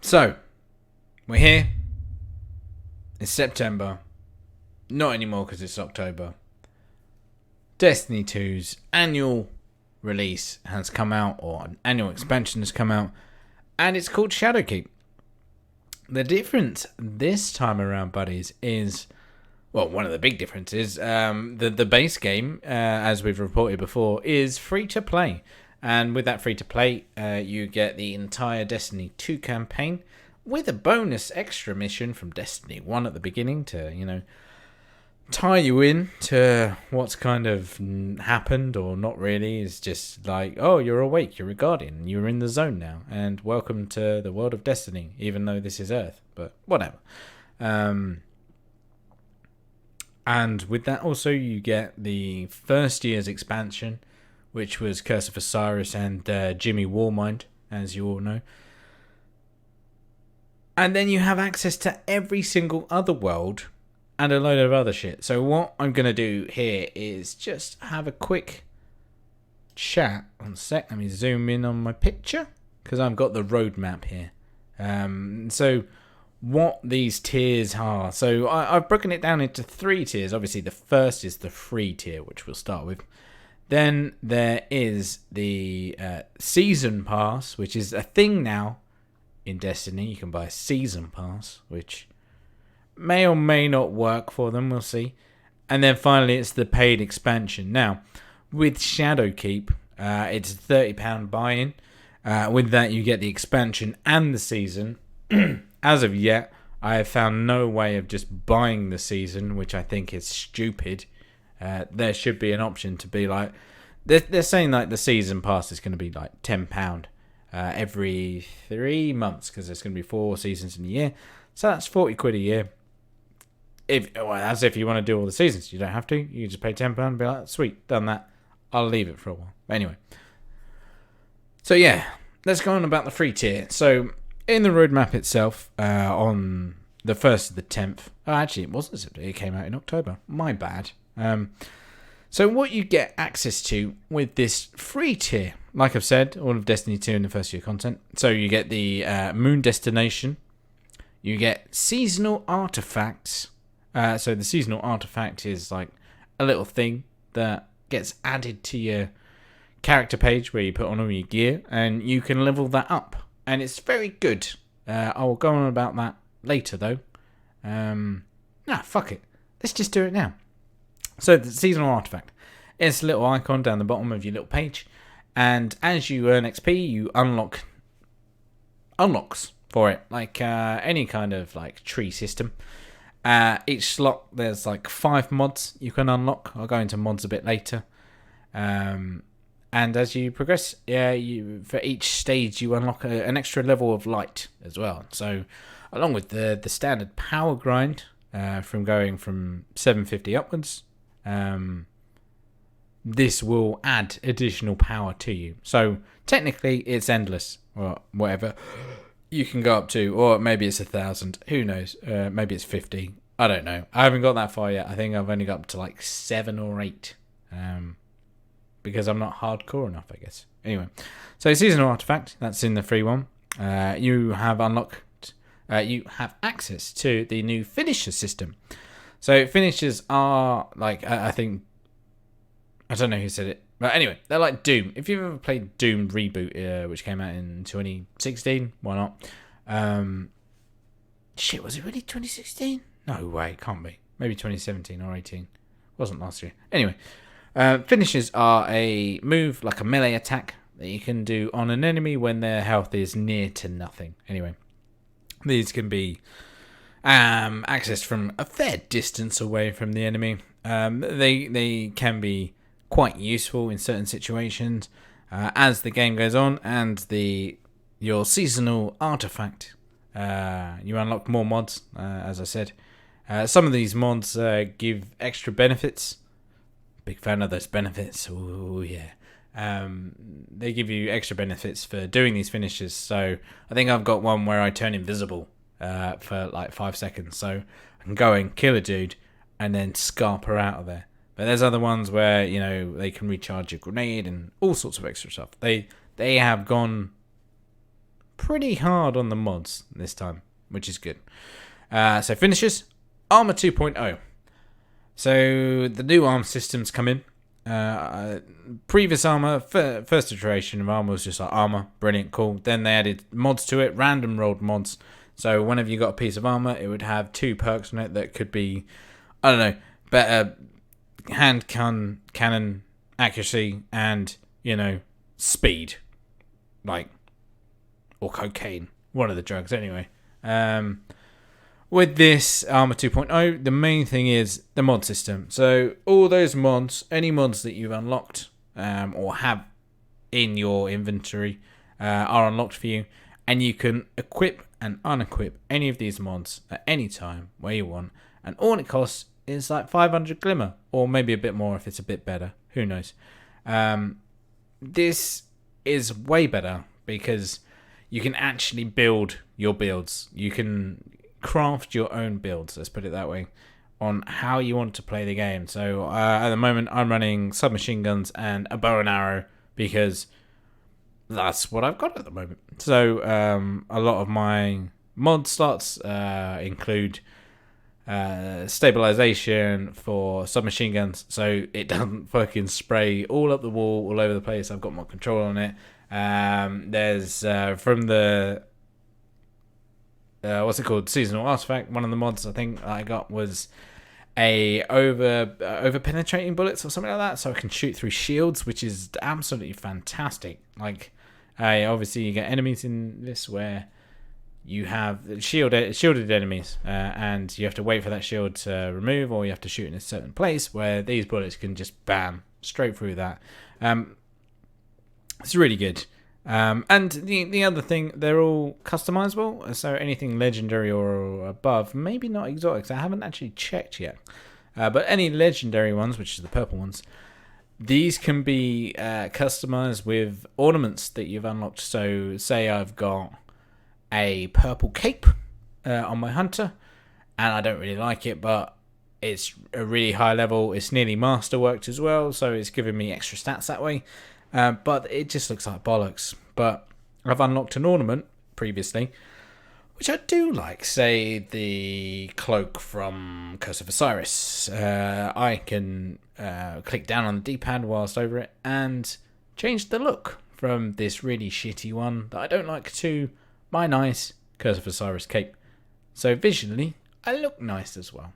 So, we're here. It's September. Not anymore because it's October. Destiny 2's annual release has come out, or an annual expansion has come out, and it's called Shadowkeep. The difference this time around, buddies, is, well, one of the big differences, the base game, as we've reported before, is free to play. And with that free to play, you get the entire Destiny 2 campaign with a bonus extra mission from Destiny 1 at the beginning to, you know, tie you in to what's kind of happened or not really. It's just like, oh, you're awake, you're a guardian, you're in the zone now, and welcome to the world of Destiny, even though this is Earth, but whatever. And with that also you get the first year's expansion, which was Curse of Osiris and Jimmy Warmind, as you all know. And then you have access to every single other world and a load of other shit. So what I'm going to do here is just have a quick chat. One sec, let me zoom in on my picture, because I've got the roadmap here. So what these tiers are. So I've broken it down into 3 tiers. Obviously, the first is the free tier, which we'll start with. Then there is the Season Pass, which is a thing now in Destiny. You can buy a Season Pass, which may or may not work for them, we'll see. And then finally, it's the paid expansion. Now, with Shadowkeep, it's a £30 buy-in. With that, you get the expansion and the season. As of yet, I have found no way of just buying the season, which I think is stupid. There should be an option to be like, they're saying like the season pass is going to be like £10 every 3 months, because there's going to be 4 seasons in a year. So that's £40 a year. As if you want to do all the seasons. You don't have to. You just pay £10 and be like, sweet, done that. I'll leave it for a while. But anyway. So yeah, let's go on about the free tier. So in the roadmap itself, on the 1st of the 10th. Oh, actually, it wasn't September. It came out in October. My bad. So what you get access to with this free tier, like I've said, all of Destiny 2 and the first year content. So you get the moon destination. You get seasonal artifacts. So the seasonal artifact is like a little thing that gets added to your character page where you put on all your gear, and you can level that up. And it's very good. I will go on about that later though. Fuck it. Let's just do it now. So the seasonal artifact. It's a little icon down the bottom of your little page. And as you earn XP, you unlock unlocks for it, like any kind of like tree system. Each slot, there's like 5 mods you can unlock. I'll go into mods a bit later. And as you progress, for each stage you unlock an extra level of light as well. So along with the standard power grind, from going from 750 upwards, this will add additional power to you. So technically it's endless, or whatever you can go up to, or maybe it's 1,000. Who knows? Maybe it's 50. I don't know. I haven't got that far yet. I think I've only got up to like 7 or 8. Because I'm not hardcore enough, I guess. Anyway, so seasonal artifact, that's in the free one. You have access to the new finisher system. So finishers are like, I don't know who said it, but anyway, they're like Doom. If you've ever played Doom Reboot, which came out in 2016, why not? Was it really 2016? No way, it can't be. Maybe 2017 or 18. Wasn't last year. Anyway, finishers are a move, like a melee attack, that you can do on an enemy when their health is near to nothing. Anyway, these can be accessed from a fair distance away from the enemy. They can be quite useful in certain situations as the game goes on, and your seasonal artifact, you unlock more mods, as I said. Some of these mods give extra benefits. Big fan of those benefits. Oh yeah. They give you extra benefits for doing these finishes. So I think I've got one where I turn invisible for like 5 seconds. So I can go and kill a dude and then scarp her out of there. But there's other ones where, they can recharge your grenade and all sorts of extra stuff. They have gone pretty hard on the mods this time, which is good. So finishers, Armor 2.0. So the new arm systems come in. Previous armor, first iteration of armor was just like armor, brilliant, cool. Then they added mods to it, random rolled mods. So whenever you got a piece of armor, it would have 2 perks on it that could be, I don't know, better hand cannon accuracy and, speed, like, or cocaine, one of the drugs anyway. With this Armor 2.0, the main thing is the mod system. So all those mods, any mods that you've unlocked or have in your inventory are unlocked for you. And you can equip and unequip any of these mods at any time where you want. And all it costs is like 500 glimmer, or maybe a bit more if it's a bit better. Who knows? This is way better because you can actually build your builds. You can craft your own builds, let's put it that way, on how you want to play the game. So at the moment I'm running submachine guns and a bow and arrow because that's what I've got at the moment. So a lot of my mod slots include stabilization for submachine guns, so it doesn't fucking spray all up the wall, all over the place. I've got more control on it. There's from the what's it called? Seasonal artifact. One of the mods I think I got was a over penetrating bullets or something like that, so I can shoot through shields, which is absolutely fantastic. Like, obviously you get enemies in this where you have shielded enemies, and you have to wait for that shield to remove, or you have to shoot in a certain place where these bullets can just bam straight through that. It's really good. And the other thing, they're all customizable, so anything legendary or above, maybe not exotics, I haven't actually checked yet, but any legendary ones, which is the purple ones, these can be customized with ornaments that you've unlocked. So say I've got a purple cape on my hunter, and I don't really like it, but it's a really high level, it's nearly masterworked as well, so it's giving me extra stats that way. But it just looks like bollocks. But I've unlocked an ornament previously, which I do like. Say the cloak from Curse of Osiris. I can click down on the D-pad whilst over it and change the look from this really shitty one that I don't like to my nice Curse of Osiris cape. So visually, I look nice as well.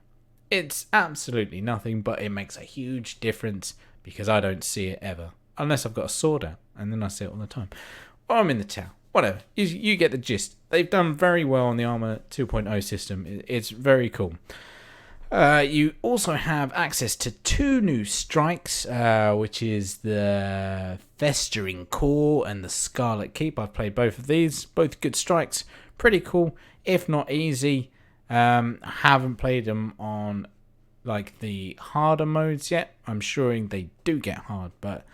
It's absolutely nothing, but it makes a huge difference because I don't see it ever. Unless I've got a sword out, and then I see it all the time. Or I'm in the tower. whatever. You get the gist. They've done very well on the Armour 2.0 system. It's very cool. You also have access to 2 new strikes, which is the Festering Core and the Scarlet Keep. I've played both of these. Both good strikes. Pretty cool, if not easy. I haven't played them on like the harder modes yet. I'm sure they do get hard, but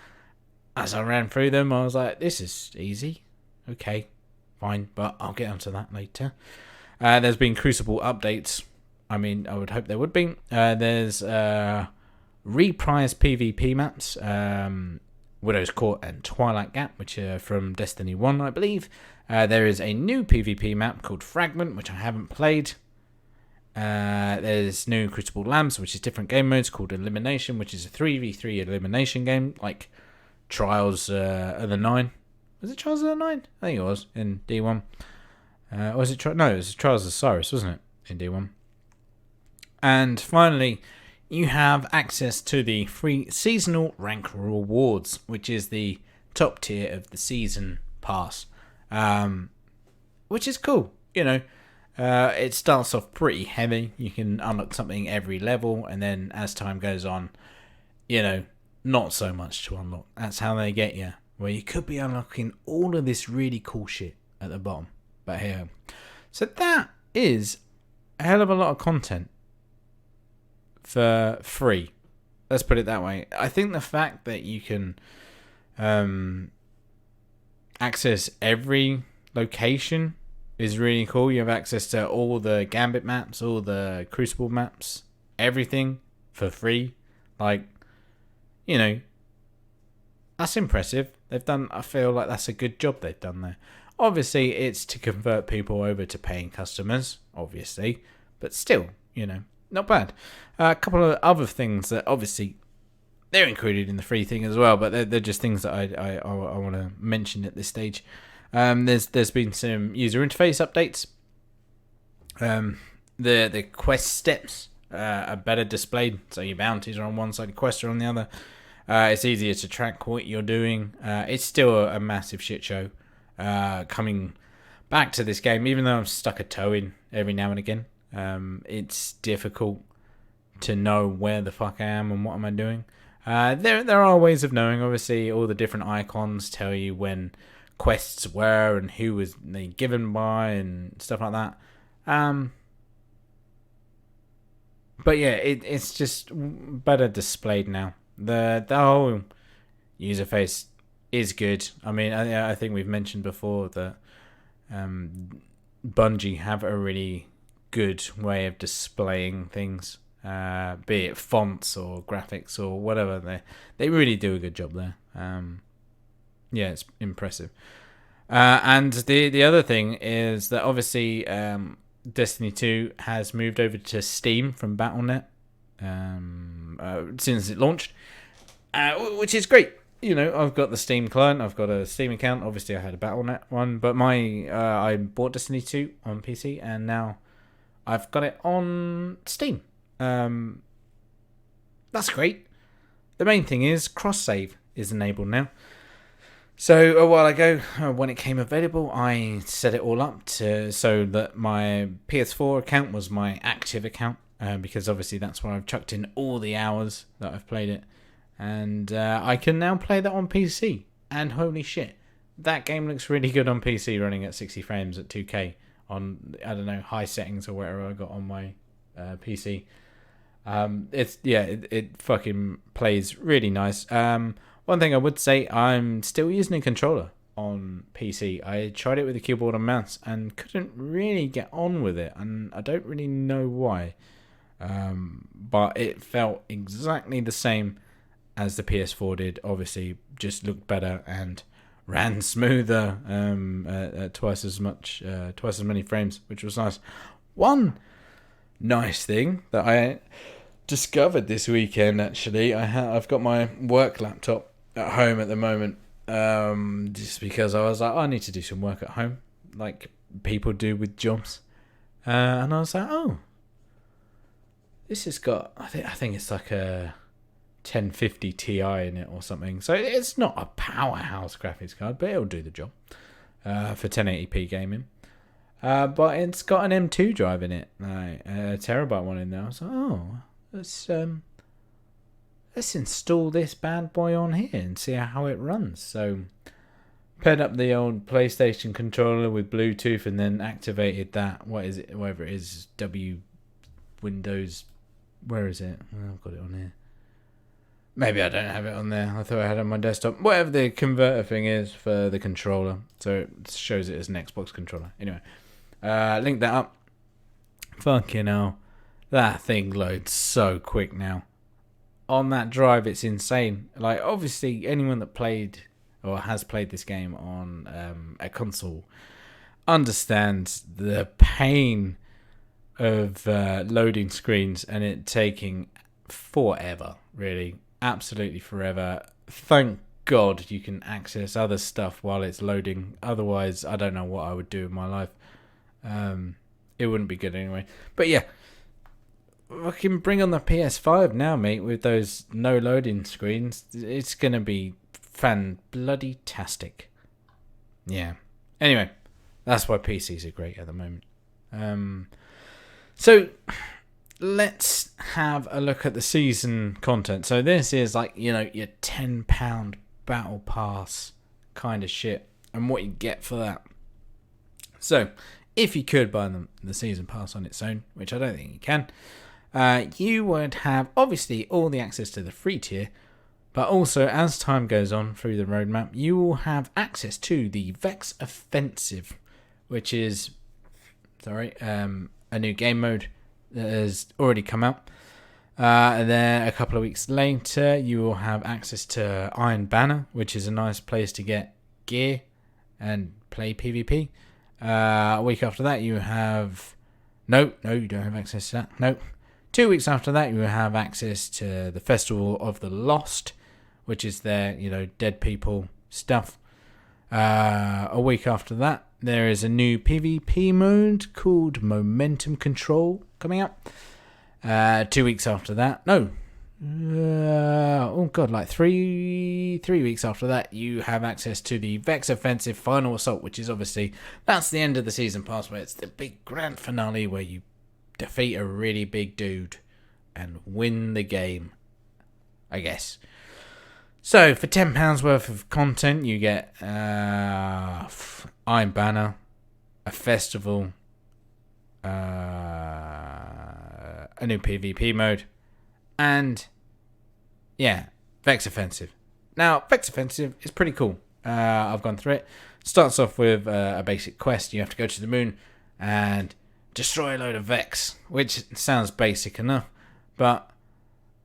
as I ran through them, I was like, this is easy. Okay, fine, but I'll get onto that later. There's been Crucible updates. I mean, I would hope there would be. There's reprised PvP maps, Widow's Court and Twilight Gap, which are from Destiny 1, I believe. There is a new PvP map called Fragment, which I haven't played. There's new Crucible Labs, which is different game modes, called Elimination, which is a 3v3 elimination game, like Trials of the 9. Was it Trials of the 9? I think it was, in D1. Or was it No, it was Trials of Cyrus, wasn't it, in D1? And finally, you have access to the free seasonal rank rewards, which is the top tier of the season pass, which is cool. It starts off pretty heavy. You can unlock something every level, and then as time goes on, not so much to unlock. That's how they get you, where you could be unlocking all of this really cool shit at the bottom. But here, so that is a hell of a lot of content for free. Let's put it that way. I think the fact that you can access every location is really cool. You have access to all the Gambit maps, all the Crucible maps, everything for free. That's impressive. I feel like that's a good job they've done there. Obviously, it's to convert people over to paying customers, obviously, but still, not bad. A couple of other things that obviously they're included in the free thing as well, but they're just things that I want to mention at this stage. There's been some user interface updates. The quest steps are better displayed, so your bounties are on one side, quests are on the other. It's easier to track what you're doing. It's still a massive shit show coming back to this game, even though I'm stuck a toe in every now and again. It's difficult to know where the fuck I am and what am I doing. There are ways of knowing. Obviously, all the different icons tell you when quests were and who was they given by and stuff like that. But yeah, it's just better displayed now. The whole user face is good. I mean, I think we've mentioned before that Bungie have a really good way of displaying things, be it fonts or graphics or whatever. They really do a good job there. Yeah, it's impressive. And the other thing is that obviously Destiny 2 has moved over to Steam from Battle.net since it launched, which is great. I've got the Steam client, I've got a Steam account. Obviously, I had a Battle.net one, but I bought Destiny 2 on PC, and now I've got it on Steam. That's great. The main thing is cross-save is enabled now. So a while ago, when it came available, I set it all up so that my PS4 account was my active account, because obviously that's where I've chucked in all the hours that I've played it. And I can now play that on PC. And holy shit, that game looks really good on PC, running at 60 frames at 2K on, I don't know, high settings or whatever I got on my PC. It fucking plays really nice. One thing I would say, I'm still using a controller on PC. I tried it with a keyboard and mouse and couldn't really get on with it, and I don't really know why. But it felt exactly the same as the PS4 did. Obviously, just looked better and ran smoother at twice as many frames, which was nice. One nice thing that I discovered this weekend, actually, I've got my work laptop at home at the moment, just because I was like, I need to do some work at home, like people do with jobs, and I was like, oh, this has got, I think it's like a 1050 Ti in it or something, so it's not a powerhouse graphics card, but it'll do the job. for 1080p gaming. But it's got an M2 drive in it, like a terabyte one in there. I was like, oh, let's install this bad boy on here and see how it runs. So paired up the old PlayStation controller with Bluetooth and then activated that, whatever it is, Windows, where is it? Oh, I've got it on here. Maybe I don't have it on there. I thought I had it on my desktop. Whatever the converter thing is for the controller. So it shows it as an Xbox controller. Anyway, link that up. Fucking hell. That thing loads so quick now. On that drive, it's insane. Like, obviously, anyone that played or has played this game on a console understands the pain of loading screens and it taking forever, really. Absolutely forever. Thank God you can access other stuff while it's loading. Otherwise, I don't know what I would do in my life. It wouldn't be good anyway. But yeah, I can bring on the PS5 now, mate, with those no loading screens. It's going to be fan-bloody-tastic. Yeah. Anyway, that's why PCs are great at the moment. So let's have a look at the season content. So this is like, your £10 battle pass kind of shit and what you get for that. So if you could buy the season pass on its own, which I don't think you can, you would have obviously all the access to the free tier, but also as time goes on through the roadmap, you will have access to the Vex Offensive, which is a new game mode that has already come out. And then a couple of weeks later, you will have access to Iron Banner, which is a nice place to get gear and play PvP. A week after that, you have... No, you don't have access to that. No. 2 weeks after that, you will have access to the Festival of the Lost, which is their, dead people stuff. A week after that, there is a new PvP mode called Momentum Control coming up. 2 weeks after that, like three weeks after that, you have access to the Vex Offensive Final Assault, which is obviously, that's the end of the season pass, where it's the big grand finale where you defeat a really big dude and win the game, I guess. So for £10 worth of content, you get Iron Banner, a festival, a new PvP mode, and Vex Offensive. Now, Vex Offensive is pretty cool. I've gone through it. Starts off with a basic quest. You have to go to the moon and destroy a load of Vex, which sounds basic enough, but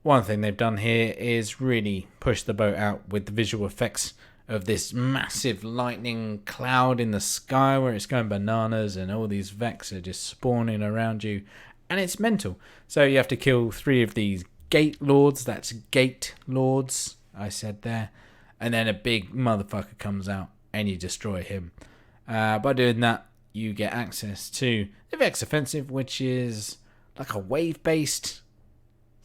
one thing they've done here is really push the boat out with the visual effects of this massive lightning cloud in the sky where it's going bananas and all these Vex are just spawning around you, and it's mental. So you have to kill 3 of these Gate Lords. That's Gate Lords, I said there. And then a big motherfucker comes out and you destroy him. By doing that, you get access to the Vex Offensive, which is like a wave-based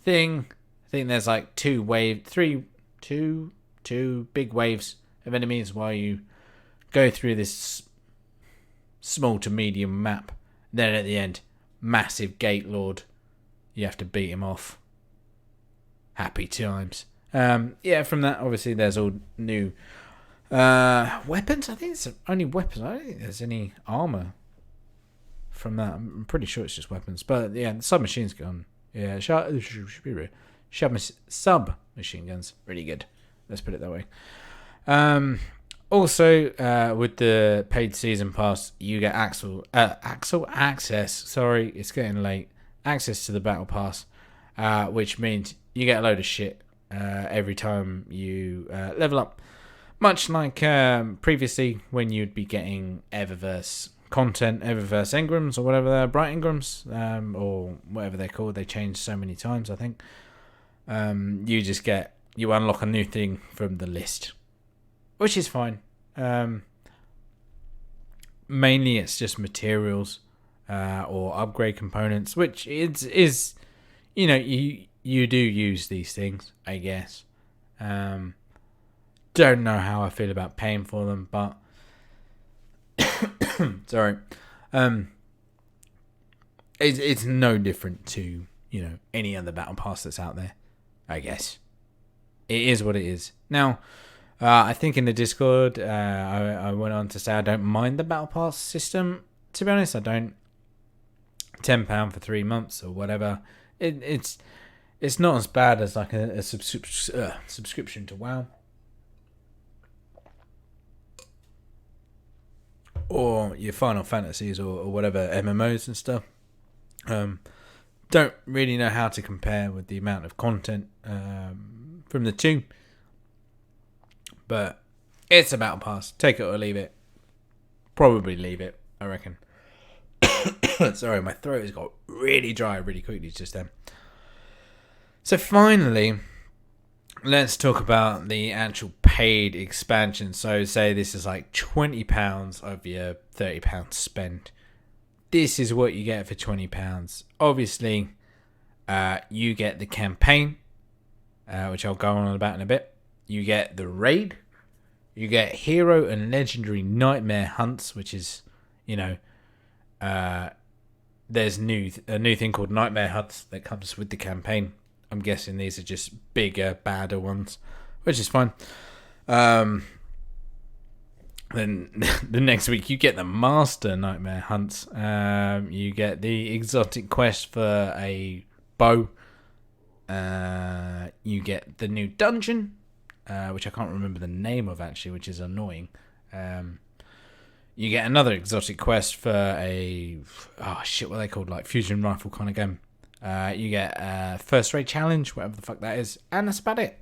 thing. I think there's like two big waves of enemies while you go through this small to medium map. Then at the end, massive Gate Lord. You have to beat him off. Happy times. From that, obviously, there's all new weapons. I think it's only weapons. I don't think there's any armor from that. I'm pretty sure it's just weapons. But yeah, the submachine's gone. Yeah, submachine guns, really good. Let's put it that way. Also, with the paid season pass, you get access. Sorry, it's getting late. Access to the battle pass, which means you get a load of shit every time you level up. Much like previously, when you'd be getting Eververse content, Eververse engrams or whatever they're, Bright engrams, or whatever they're called. They changed so many times, I think. You unlock a new thing from the list, which is fine. Mainly it's just materials or upgrade components, which is you do use these things, I guess. Don't know how I feel about paying for them, but Sorry. It's no different to, any other battle pass that's out there, I guess. It is what it is. Now, I think in the Discord, I went on to say I don't mind the battle pass system. To be honest, I don't. £10 for 3 months or whatever. It's not as bad as like a subscription to WoW. Or your Final Fantasies or whatever MMOs and stuff. Don't really know how to compare with the amount of content from the two. But it's a battle pass. Take it or leave it. Probably leave it, I reckon. Sorry, my throat has got really dry really quickly just then. So finally, let's talk about the actual paid expansion. So say this is like £20 of your £30 spend. This is what you get for £20. Obviously, you get the campaign, which I'll go on about in a bit. You get the raid. You get hero and legendary nightmare hunts, which is, there's a new thing called nightmare hunts that comes with the campaign. I'm guessing these are just bigger, badder ones, which is fine. Then the next week you get the master nightmare hunts. You get the exotic quest for a bow. You get the new dungeon, which I can't remember the name of actually, which is annoying. You get another exotic quest for a what are they called, like fusion rifle kind of game. You get first raid challenge, whatever the fuck that is, and that's about it.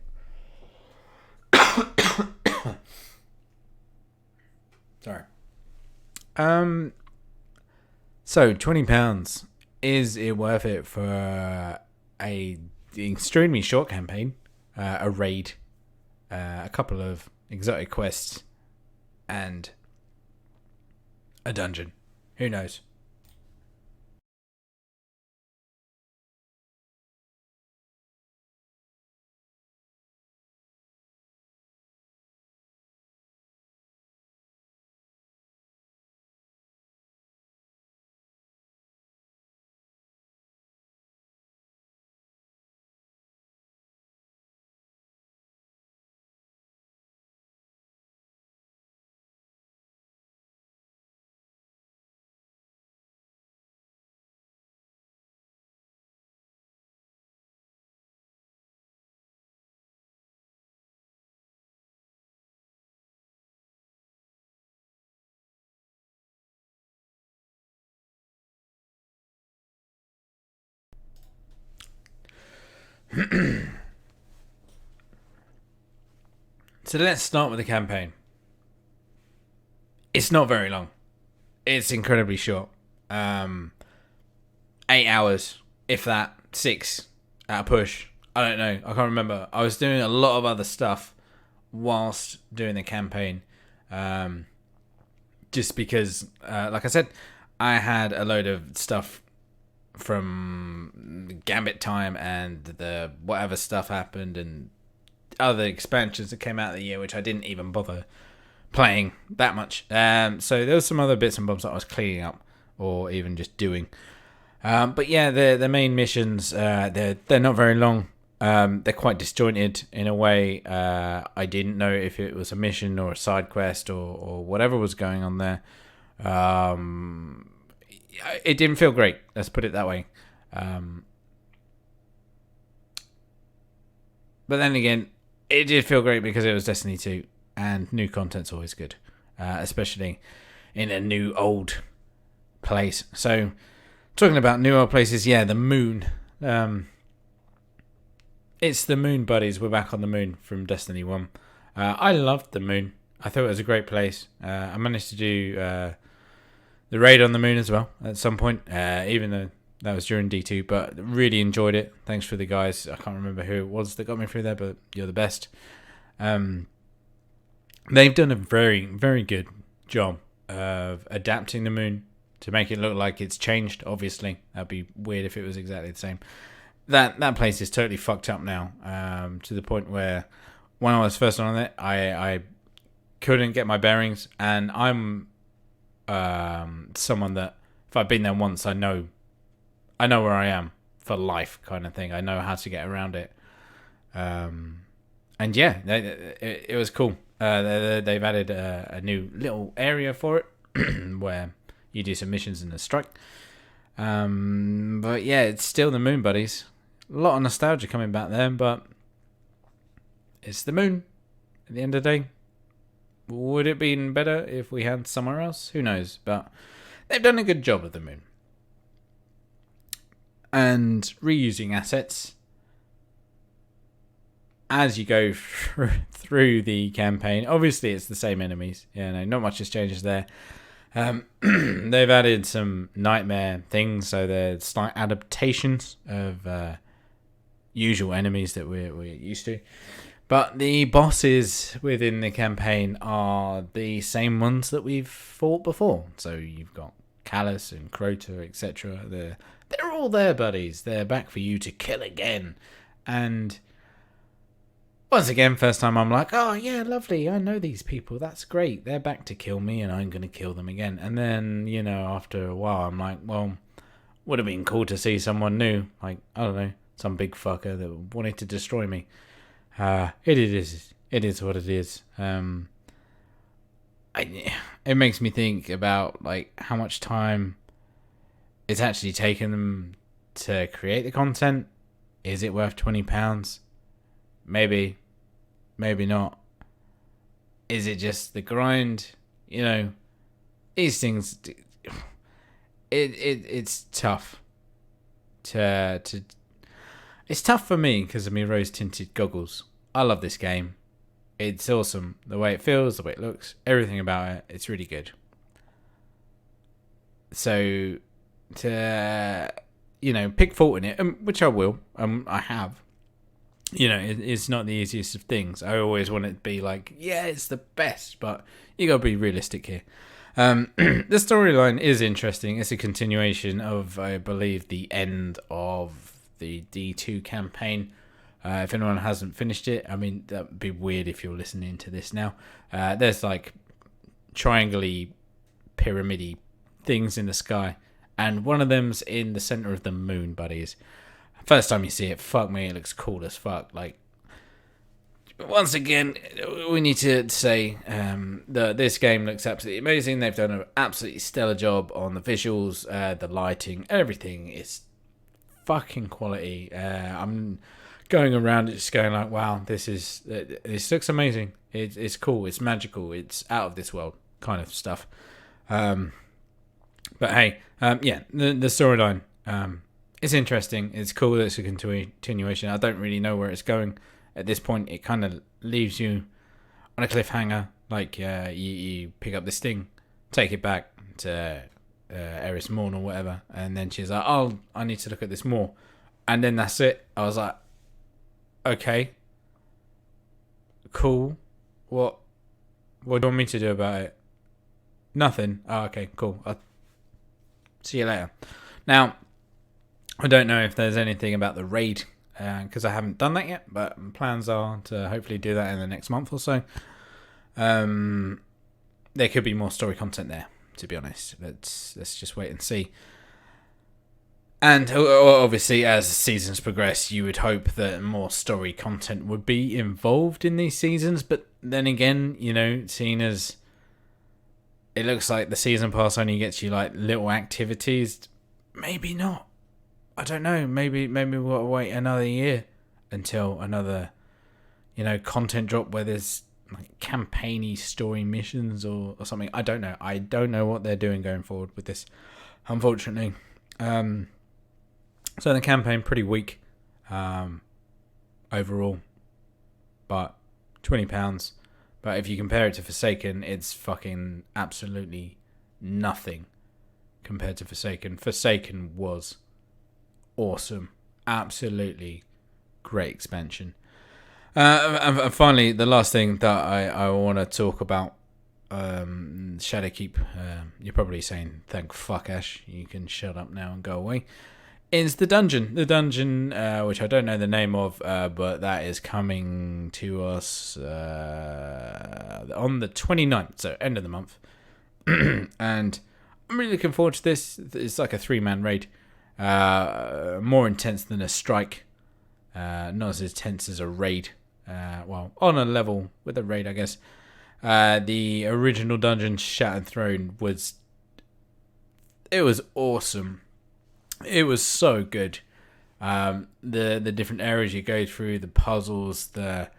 Sorry. So £20, is it worth it for a extremely short campaign, a raid, a couple of exotic quests, and a dungeon? Who knows? So let's start with the campaign. It's not very long. It's incredibly short. 8 hours, if that, 6 at a push. I don't know. I can't remember. I was doing a lot of other stuff whilst doing the campaign. Just because, like I said, I had a load of stuff from Gambit time and the whatever stuff happened and other expansions that came out of the year, which I didn't even bother playing that much. So there was some other bits and bobs that I was cleaning up or even just doing. But yeah, the main missions, they're not very long. They're quite disjointed in a way. I didn't know if it was a mission or a side quest or whatever was going on there. It didn't feel great. Let's put it that way. But then again, it did feel great because it was Destiny 2 and new content's always good, especially in a new old place. So talking about new old places, yeah, the moon. It's the moon buddies. We're back on the moon from Destiny 1. I loved the moon. I thought it was a great place. I managed to do the raid on the moon as well at some point, even though that was during D2, but really enjoyed it. Thanks for the guys. I can't remember who it was that got me through there, but you're the best. They've done a very, very good job of adapting the moon to make it look like it's changed, obviously. That'd be weird if it was exactly the same. That place is totally fucked up now, to the point where when I was first on it, I couldn't get my bearings, and I'm someone that if I've been there once, I know where I am for life, kind of thing. I know how to get around it. And yeah, it was cool. They've added a new little area for it where you do some missions in the strike. But yeah, it's still the moon, buddies. A lot of nostalgia coming back there, but it's the moon. At the end of the day, would it be better if we had somewhere else? Who knows? But they've done a good job of the moon. And reusing assets as you go through the campaign. Obviously, it's the same enemies. Yeah, no, not much has changed there. They've added some nightmare things, so they're slight adaptations of usual enemies that we're used to. But the bosses within the campaign are the same ones that we've fought before. So you've got Callus and Crota, etc. They're all there, buddies. They're back for you to kill again. And once again, first time I'm like, oh yeah, lovely, I know these people, that's great. They're back to kill me and I'm going to kill them again. And then, after a while, I'm like, well, would have been cool to see someone new. Like, I don't know, some big fucker that wanted to destroy me. It is what it is. It makes me think about like how much time it's actually taken them to create the content. Is it worth £20? Maybe not. Is it just the grind? These things. It's tough to. It's tough for me because of my rose-tinted goggles. I love this game. It's awesome. The way it feels, the way it looks, everything about it. It's really good. So, to, pick fault in it, which I will, I have. It's not the easiest of things. I always want it to be like, yeah, it's the best, but you got to be realistic here. The storyline is interesting. It's a continuation of, I believe, the end of the D2 campaign. If anyone hasn't finished it, I mean, that would be weird if you're listening to this now. There's like triangle-y, pyramid-y things in the sky, and one of them's in the center of the moon, buddies. First time you see it, fuck me, it looks cool as fuck. Like, once again, we need to say that this game looks absolutely amazing. They've done an absolutely stellar job on the visuals, the lighting, everything is fucking quality. I'm going around just going like, wow, this looks amazing. It's cool, it's magical, it's out of this world kind of stuff. But hey, the storyline, it's interesting. It's cool that it's a continuation. I don't really know where it's going at this point. It kind of leaves you on a cliffhanger. Like, you pick up this thing, take it back to Eris Morn or whatever, and then she's like, oh, I need to look at this more. And then that's it. I was like, okay, cool. What do you want me to do about it? Nothing. Oh, okay, cool. I'll see you later. Now, I don't know if there's anything about the raid, because I haven't done that yet, but plans are to hopefully do that in the next month or so. There could be more story content there, to be honest. Let's just wait and see. And obviously, as seasons progress, you would hope that more story content would be involved in these seasons. But then again, seeing as it looks like the season pass only gets you like little activities, maybe not. I don't know. Maybe we'll wait another year until another, content drop where there's like campaigny story missions or something. I don't know. I don't know what they're doing going forward with this, unfortunately. So the campaign pretty weak, overall, but £20. But if you compare it to Forsaken, it's fucking absolutely nothing compared to Forsaken. Forsaken was awesome, absolutely great expansion. And finally, the last thing that I want to talk about, Shadowkeep. You're probably saying, "Thank fuck, Ash, you can shut up now and go away." Is the dungeon, which I don't know the name of, but that is coming to us on the 29th, so end of the month. And I'm really looking forward to this. It's like a 3-man raid. More intense than a strike. Not as intense as a raid. On a level with a raid, I guess. The original Dungeon Shattered Throne was awesome. It was so good. The different areas you go through, the puzzles, the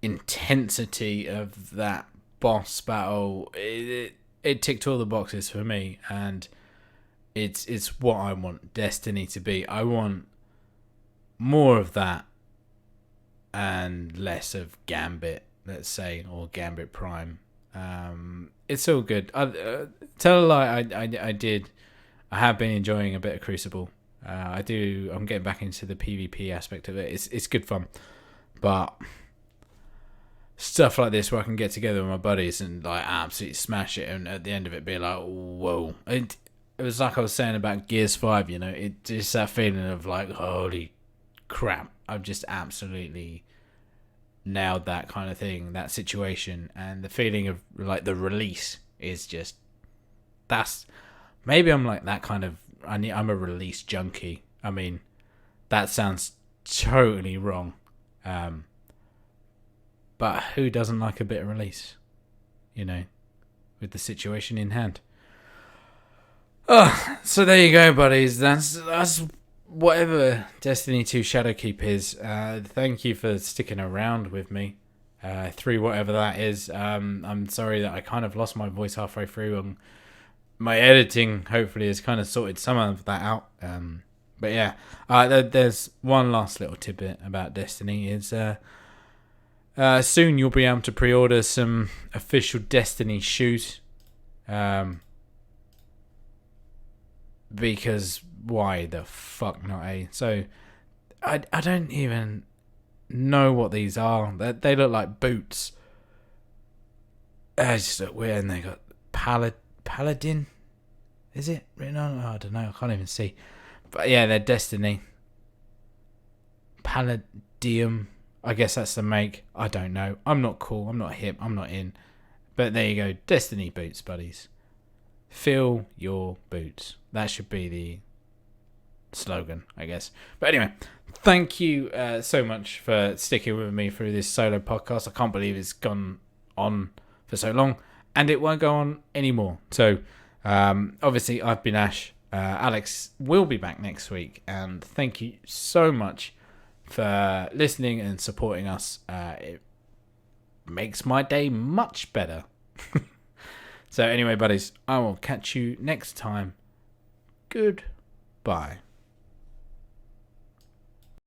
intensity of that boss battle, it ticked all the boxes for me, and it's what I want Destiny to be. I want more of that and less of Gambit, let's say, or Gambit Prime. It's all good. Tell a lie, I have been enjoying a bit of Crucible. I'm getting back into the PvP aspect of it. It's good fun, but stuff like this where I can get together with my buddies and like absolutely smash it, and at the end of it be like, whoa. It was like I was saying about Gears 5, it just that feeling of like, holy crap, I've just absolutely nailed that kind of thing, that situation, and the feeling of like the release is just, maybe I'm like that kind of, I'm a release junkie. I mean, that sounds totally wrong. But who doesn't like a bit of release? With the situation in hand. Oh, so there you go, buddies. That's whatever Destiny 2 Shadowkeep is. Thank you for sticking around with me through whatever that is. I'm sorry that I kind of lost my voice halfway through. My editing hopefully has kind of sorted some of that out. But yeah, there's one last little tidbit about Destiny. Is soon you'll be able to pre-order some official Destiny shoes. Because why the fuck not, eh? So I don't even know what these are. They look like boots. They just look weird, and they got Paladin. Is it written on? I don't know. I can't even see. But yeah, they're Destiny. Palladium. I guess that's the make. I don't know. I'm not cool. I'm not hip. I'm not in. But there you go. Destiny boots, buddies. Fill your boots. That should be the slogan, I guess. But anyway, thank you so much for sticking with me through this solo podcast. I can't believe it's gone on for so long, and it won't go on anymore. So obviously I've been Ash. Alex will be back next week, and thank you so much for listening and supporting us. It makes my day much better. So anyway, buddies, I will catch you next time. Goodbye.